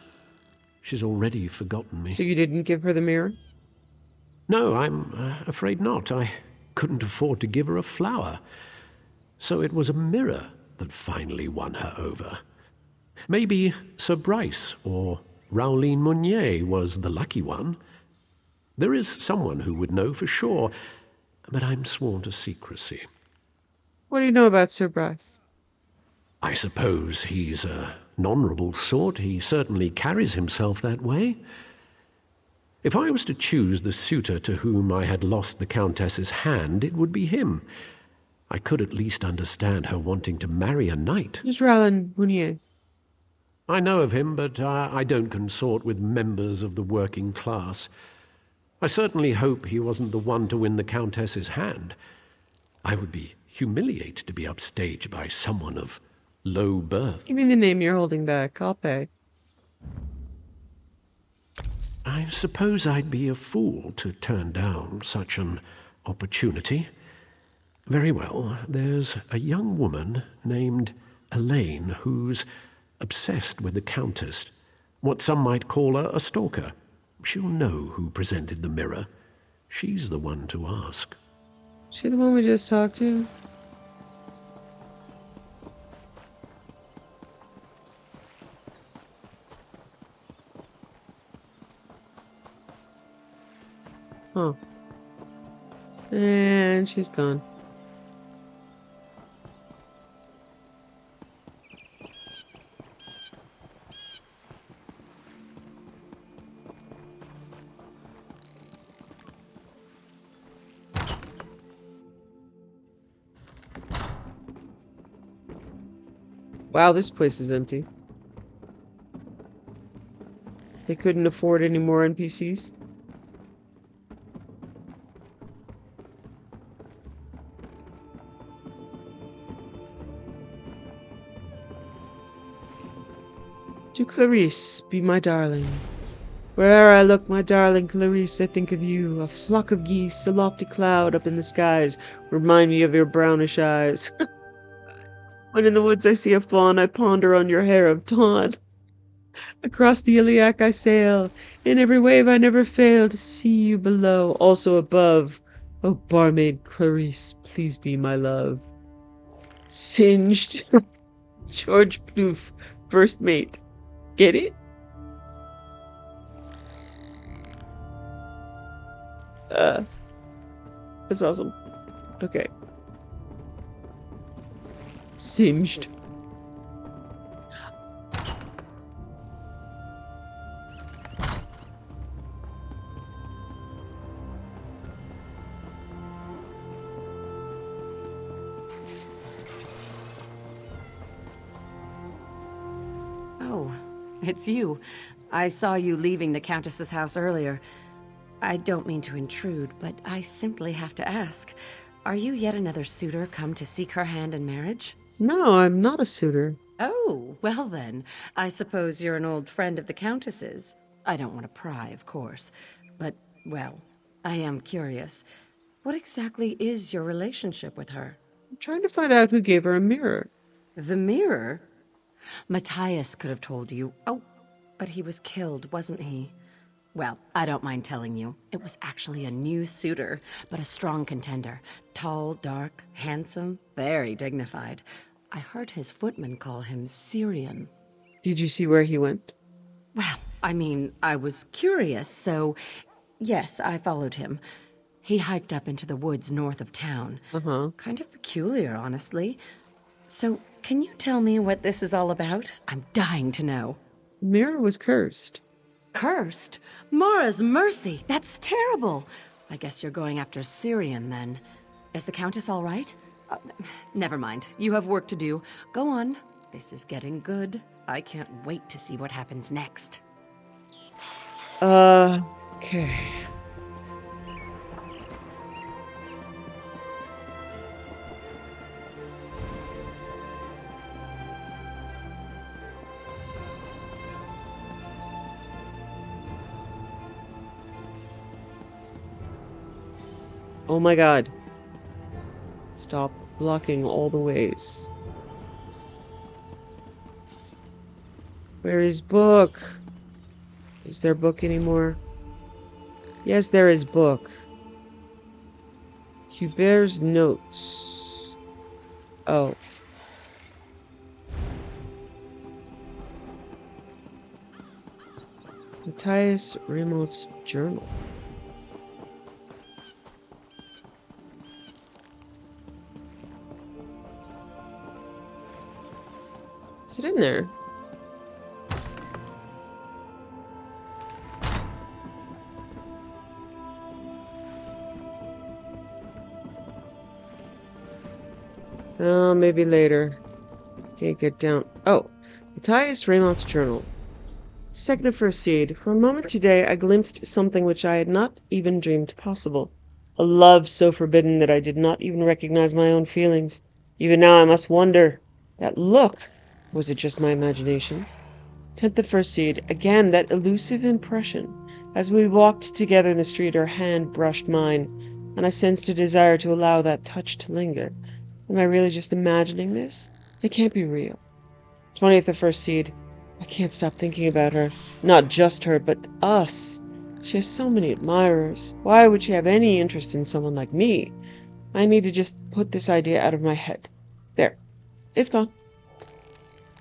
She's already forgotten me. So you didn't give her the mirror? No, I'm afraid not. I couldn't afford to give her a flower. So it was a mirror that finally won her over. Maybe Sir Bryce or Rowleen Mounier was the lucky one. There is someone who would know for sure, but I'm sworn to secrecy. What do you know about Sir Bryce? I suppose he's an honourable sort. He certainly carries himself that way. If I was to choose the suitor to whom I had lost the Countess's hand, it would be him. I could at least understand her wanting to marry a knight. Who's Rowland Mounier? I know of him, but I don't consort with members of the working class. I certainly hope he wasn't the one to win the Countess's hand. I would be humiliated to be upstaged by someone of low birth. Give me the name you're holding back. I'll pay. I suppose I'd be a fool to turn down such an opportunity. Very well, there's a young woman named Elaine who's obsessed with the Countess. What some might call a stalker. She'll know who presented the mirror. She's the one to ask. She the one we just talked to? Huh. And she's gone. Wow, this place is empty. They couldn't afford any more NPCs? To Clarice, be my darling. Where'er I look, my darling Clarice, I think of you. A flock of geese, a lofty cloud up in the skies, remind me of your brownish eyes. When in the woods I see a fawn, I ponder on your hair of dawn. Across the iliac I sail, in every wave I never fail to see you below, also above. Oh, barmaid Clarice, please be my love. Singed. George Plouffe, first mate. Get it? That's awesome. Okay. Singed. Oh, it's you. I saw you leaving the Countess's house earlier. I don't mean to intrude, but I simply have to ask. Are you yet another suitor come to seek her hand in marriage? No, I'm not a suitor. Oh, well then, I suppose you're an old friend of the Countess's. I don't want to pry, of course, but, well, I am curious. What exactly is your relationship with her? I'm trying to find out who gave her a mirror. The mirror? Matthias could have told you. Oh, but he was killed, wasn't he? Well, I don't mind telling you. It was actually a new suitor, but a strong contender. Tall, dark, handsome, very dignified. I heard his footman call him Syrian. Did you see where he went? Well, I mean, I was curious, so yes, I followed him. He hiked up into the woods north of town. Uh-huh. Kind of peculiar, honestly. So, can you tell me what this is all about? I'm dying to know. Mira was cursed. Cursed? Mara's mercy! That's terrible! I guess you're going after Syrian, then. Is the Countess all right? Never mind. You have work to do. Go on. This is getting good. I can't wait to see what happens next. Okay. Oh my god. Stop blocking all the ways. Where is book? Is there book anymore? Yes, there is book. Hubert's notes. Oh. Matthias Remote's journal. Is it in there? Oh, maybe later. Can't get down. Oh, Matthias Remote's journal. Second of first seed. For a moment today, I glimpsed something which I had not even dreamed possible. A love so forbidden that I did not even recognize my own feelings. Even now I must wonder. That look! Was it just my imagination? 10th of first seed. Again, that elusive impression. As we walked together in the street, her hand brushed mine, and I sensed a desire to allow that touch to linger. Am I really just imagining this? It can't be real. 20th of first seed. I can't stop thinking about her. Not just her, but us. She has so many admirers. Why would she have any interest in someone like me? I need to just put this idea out of my head. There. It's gone.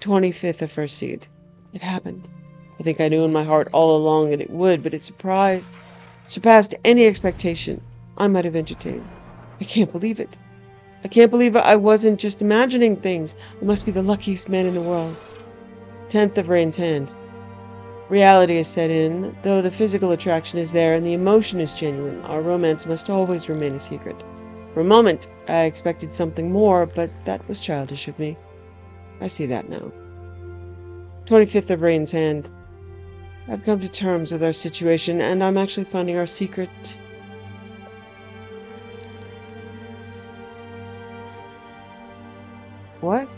25th of first seed. It happened. I think I knew in my heart all along that it would, but it surpassed any expectation I might have entertained. I can't believe it. I can't believe I wasn't just imagining things. I must be the luckiest man in the world. 10th of Rain's hand. Reality is set in. Though the physical attraction is there and the emotion is genuine, our romance must always remain a secret. For a moment, I expected something more, but that was childish of me. I see that now. 25th of Rain's hand. I've come to terms with our situation, and I'm actually finding our secret. What?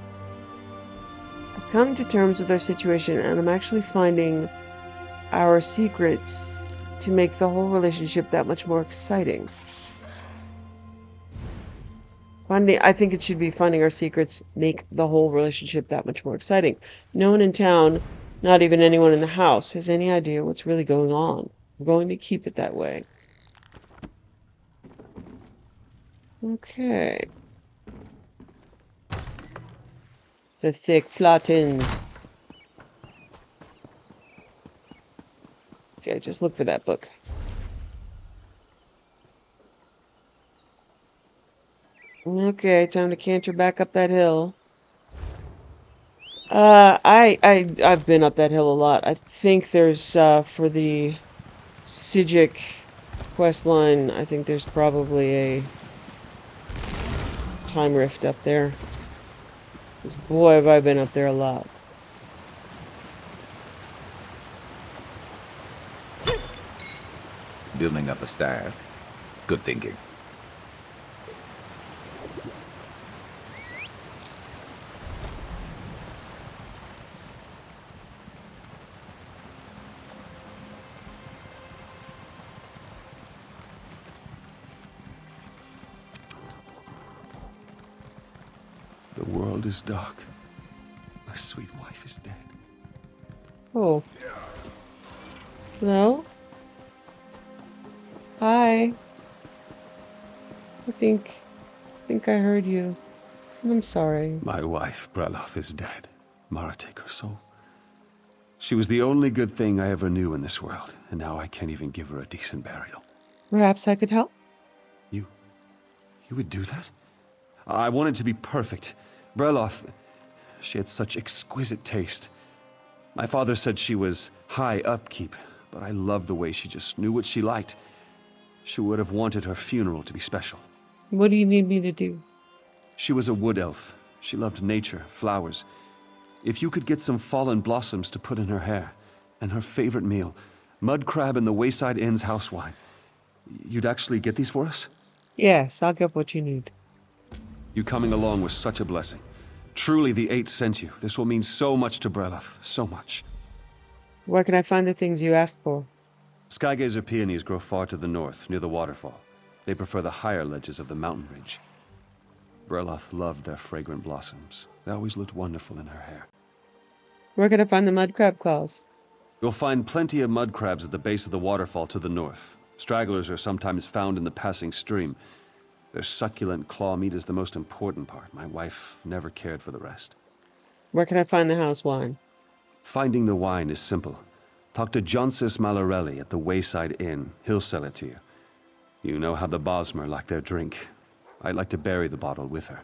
I've come to terms with our situation, and I'm actually finding our secrets to make the whole relationship that much more exciting. I think it should be finding our secrets make the whole relationship that much more exciting. No one in town, not even anyone in the house, has any idea what's really going on. I'm going to keep it that way. Okay. The thick platins. Okay, just look for that book. Okay, time to canter back up that hill. I've been up that hill a lot. I think there's for the Sijic quest line, I think there's probably a time rift up there. 'Cause boy, have I been up there a lot. Building up a staff. Good thinking. The world is dark. My sweet wife is dead. Oh. Well? Hi. I think I heard you. I'm sorry. My wife, Breloth, is dead. Mara, take her soul. She was the only good thing I ever knew in this world, and now I can't even give her a decent burial. Perhaps I could help? You would do that? I want it to be perfect. Breloth, she had such exquisite taste. My father said she was high upkeep, but I loved the way she just knew what she liked. She would have wanted her funeral to be special. What do you need me to do? She was a wood elf. She loved nature, flowers. If you could get some fallen blossoms to put in her hair, and her favorite meal, mud crab and the Wayside Inn's house wine, you'd actually get these for us? Yes, I'll get what you need. You coming along was such a blessing. Truly, the Eight sent you. This will mean so much to Breloth. So much. Where can I find the things you asked for? Skygazer peonies grow far to the north, near the waterfall. They prefer the higher ledges of the mountain ridge. Breloth loved their fragrant blossoms. They always looked wonderful in her hair. Where can I find the mud crab claws? You'll find plenty of mud crabs at the base of the waterfall to the north. Stragglers are sometimes found in the passing stream. Their succulent claw meat is the most important part. My wife never cared for the rest. Where can I find the house wine? Finding the wine is simple. Talk to Johnsis Malarelli at the Wayside Inn. He'll sell it to you. You know how the Bosmer like their drink. I'd like to bury the bottle with her.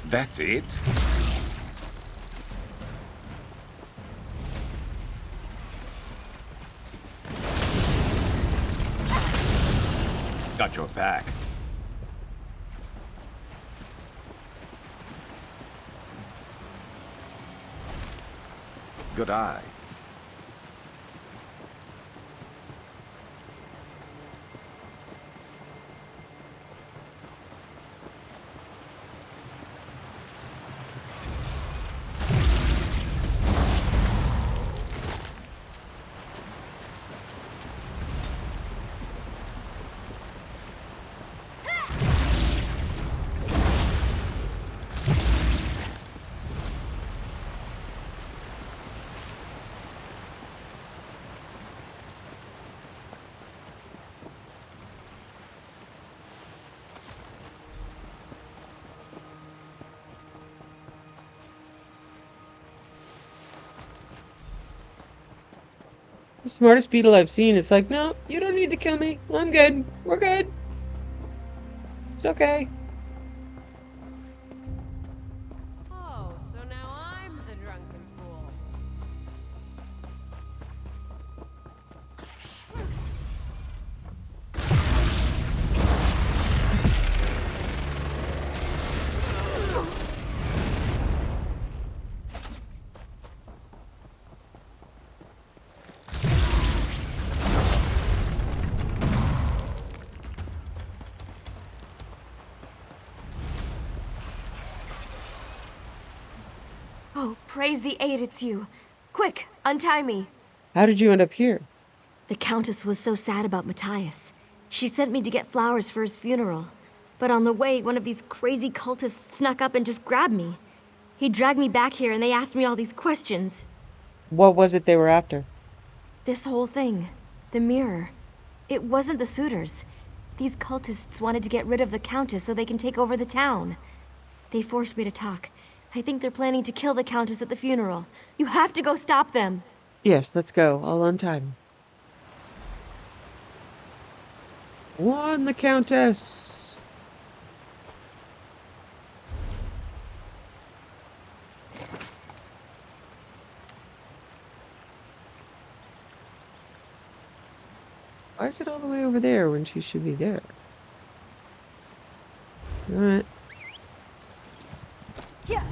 That's it? Got your back. Good eye. The smartest beetle I've seen. It's like, no, you don't need to kill me. I'm good. We're good. It's okay. Oh, so now I'm the drunken fool. Oh, praise the Eight, it's you. Quick, untie me. How did you end up here? The Countess was so sad about Matthias. She sent me to get flowers for his funeral. But on the way, one of these crazy cultists snuck up and just grabbed me. He dragged me back here and they asked me all these questions. What was it they were after? This whole thing. The mirror. It wasn't the suitors. These cultists wanted to get rid of the Countess so they can take over the town. They forced me to talk. I think they're planning to kill the Countess at the funeral. You have to go stop them. Yes, let's go. I'll untie them. Warn the Countess! Why is it all the way over there when she should be there? Alright. Yeah.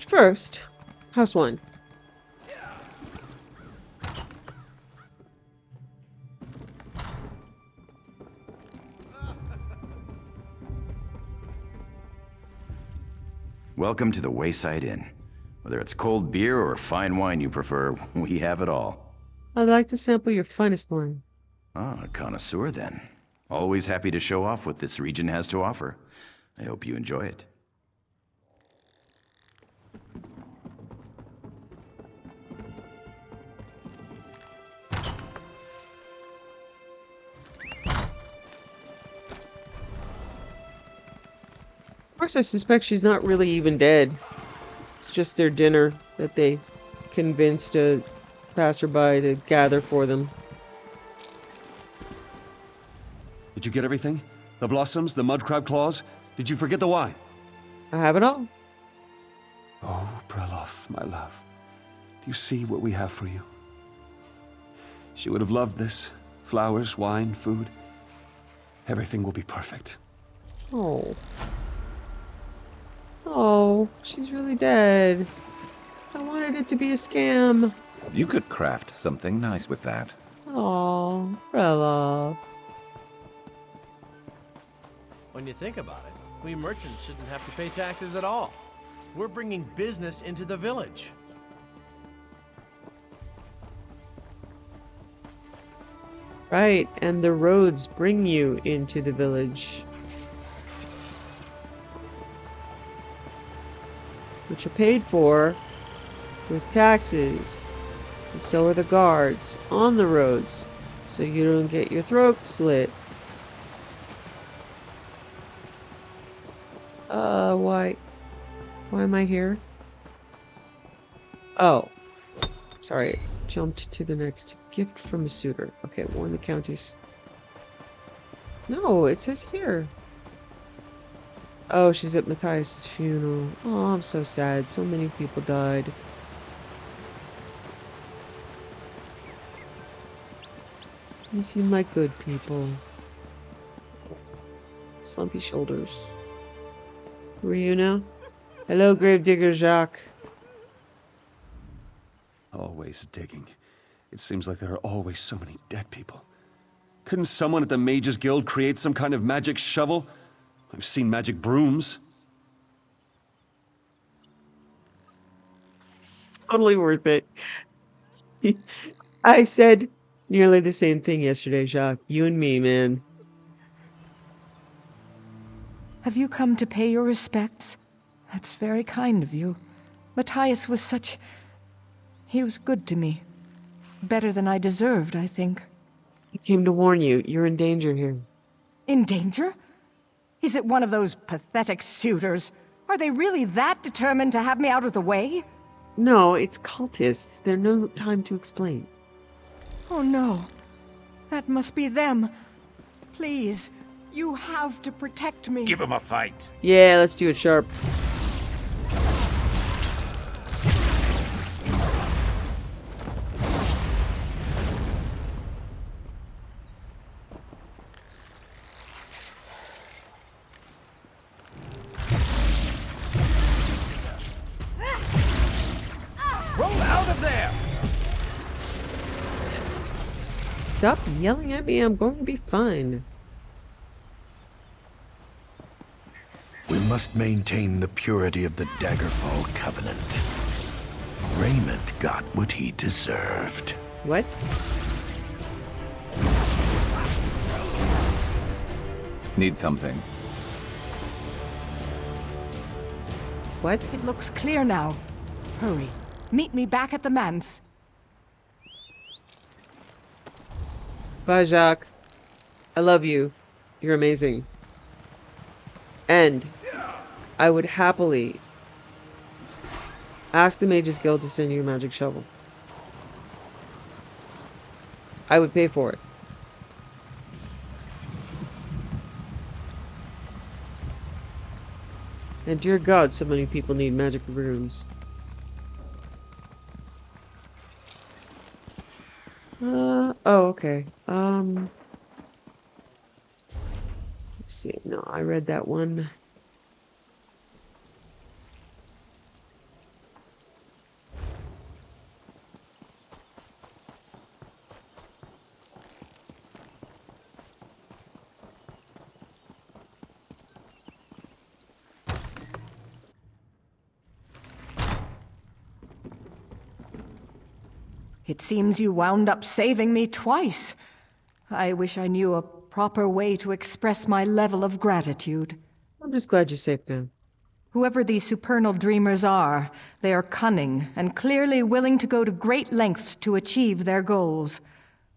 First, house wine. Welcome to the Wayside Inn. Whether it's cold beer or fine wine you prefer, we have it all. I'd like to sample your finest wine. Ah, a connoisseur then. Always happy to show off what this region has to offer. I hope you enjoy it. Of course, I suspect she's not really even dead. It's just their dinner that they convinced a passerby to gather for them. Did you get everything? The blossoms, the mud crab claws? Did you forget the wine? I have it all. Oh, Breloff, my love. Do you see what we have for you? She would have loved this. Flowers, wine, food. Everything will be perfect. Oh. Oh, she's really dead. I wanted it to be a scam. You could craft something nice with that. Oh, Brella. When you think about it, we merchants shouldn't have to pay taxes at all. We're bringing business into the village. Right, and the roads bring you into the village. Which are paid for with taxes. And so are the guards on the roads, so you don't get your throat slit. Why am I here? Oh. Sorry, jumped to the next. Gift from a suitor. Okay, warn the counties. No, it says here. Oh, she's at Matthias' funeral. Oh, I'm so sad. So many people died. They seem like good people. Slumpy shoulders. Who are you now? Hello, gravedigger Jacques. Always digging. It seems like there are always so many dead people. Couldn't someone at the Mages Guild create some kind of magic shovel? I've seen magic brooms. Totally worth it. I said nearly the same thing yesterday, Jacques. You and me, man. Have you come to pay your respects? That's very kind of you. Matthias was such... He was good to me. Better than I deserved, I think. I came to warn you. You're in danger here. In danger? Is it one of those pathetic suitors? Are they really that determined to have me out of the way? No, it's cultists. There's no time to explain. Oh no. That must be them. Please, you have to protect me. Give him a fight. Yeah, let's do it sharp. Roll out of there! Stop yelling at me. I'm going to be fine. We must maintain the purity of the Daggerfall Covenant. Raymond got what he deserved. What? Need something. What? It looks clear now. Hurry. Meet me back at the manse. Bye, Jacques. I love you. You're amazing. And I would happily ask the Mages Guild to send you a magic shovel. I would pay for it. And dear God, so many people need magic rooms. Oh, okay. Let's see. No, I read that one. It seems you wound up saving me twice. I wish I knew a proper way to express my level of gratitude. I'm just glad you're safe now. Whoever these supernal dreamers are, they are cunning and clearly willing to go to great lengths to achieve their goals.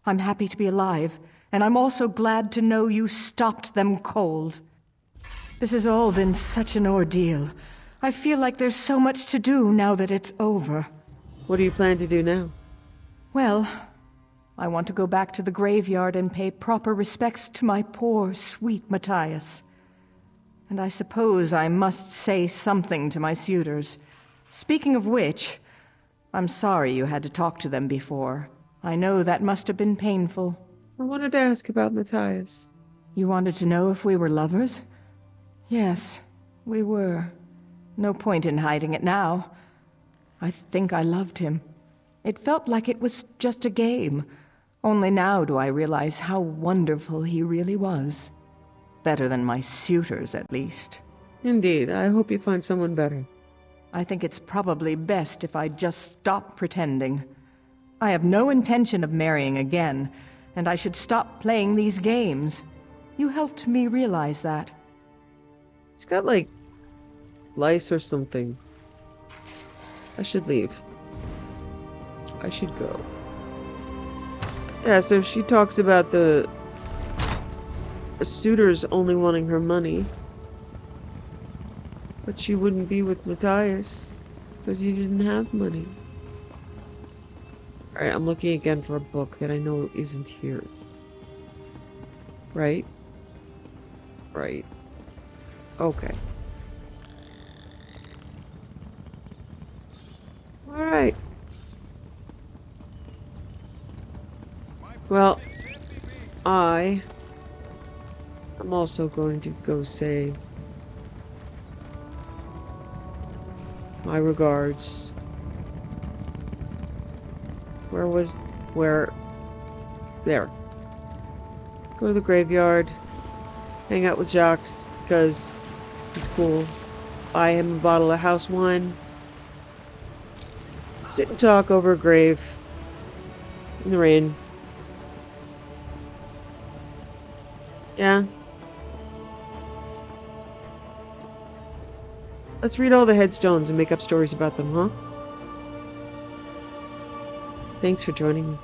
I'm happy to be alive, and I'm also glad to know you stopped them cold. This has all been such an ordeal. I feel like there's so much to do now that it's over. What do you plan to do now? Well, I want to go back to the graveyard and pay proper respects to my poor, sweet Matthias. And I suppose I must say something to my suitors. Speaking of which, I'm sorry you had to talk to them before. I know that must have been painful. I wanted to ask about Matthias. You wanted to know if we were lovers? Yes, we were. No point in hiding it now. I think I loved him. It felt like it was just a game. Only now do I realize how wonderful he really was. Better than my suitors, at least. Indeed, I hope you find someone better. I think it's probably best if I just stop pretending. I have no intention of marrying again, and I should stop playing these games. You helped me realize that. He's got, like, lice or something. I should leave. I should go. Yeah, so she talks about the suitors only wanting her money. But she wouldn't be with Matthias because he didn't have money. Alright, I'm looking again for a book that I know isn't here. Right? Right. Okay. Alright. Well, I'm also going to go say my regards. There. Go to the graveyard. Hang out with Jacques because he's cool. Buy him a bottle of house wine. Sit and talk over a grave in the rain. Yeah. Let's read all the headstones and make up stories about them, huh? Thanks for joining me.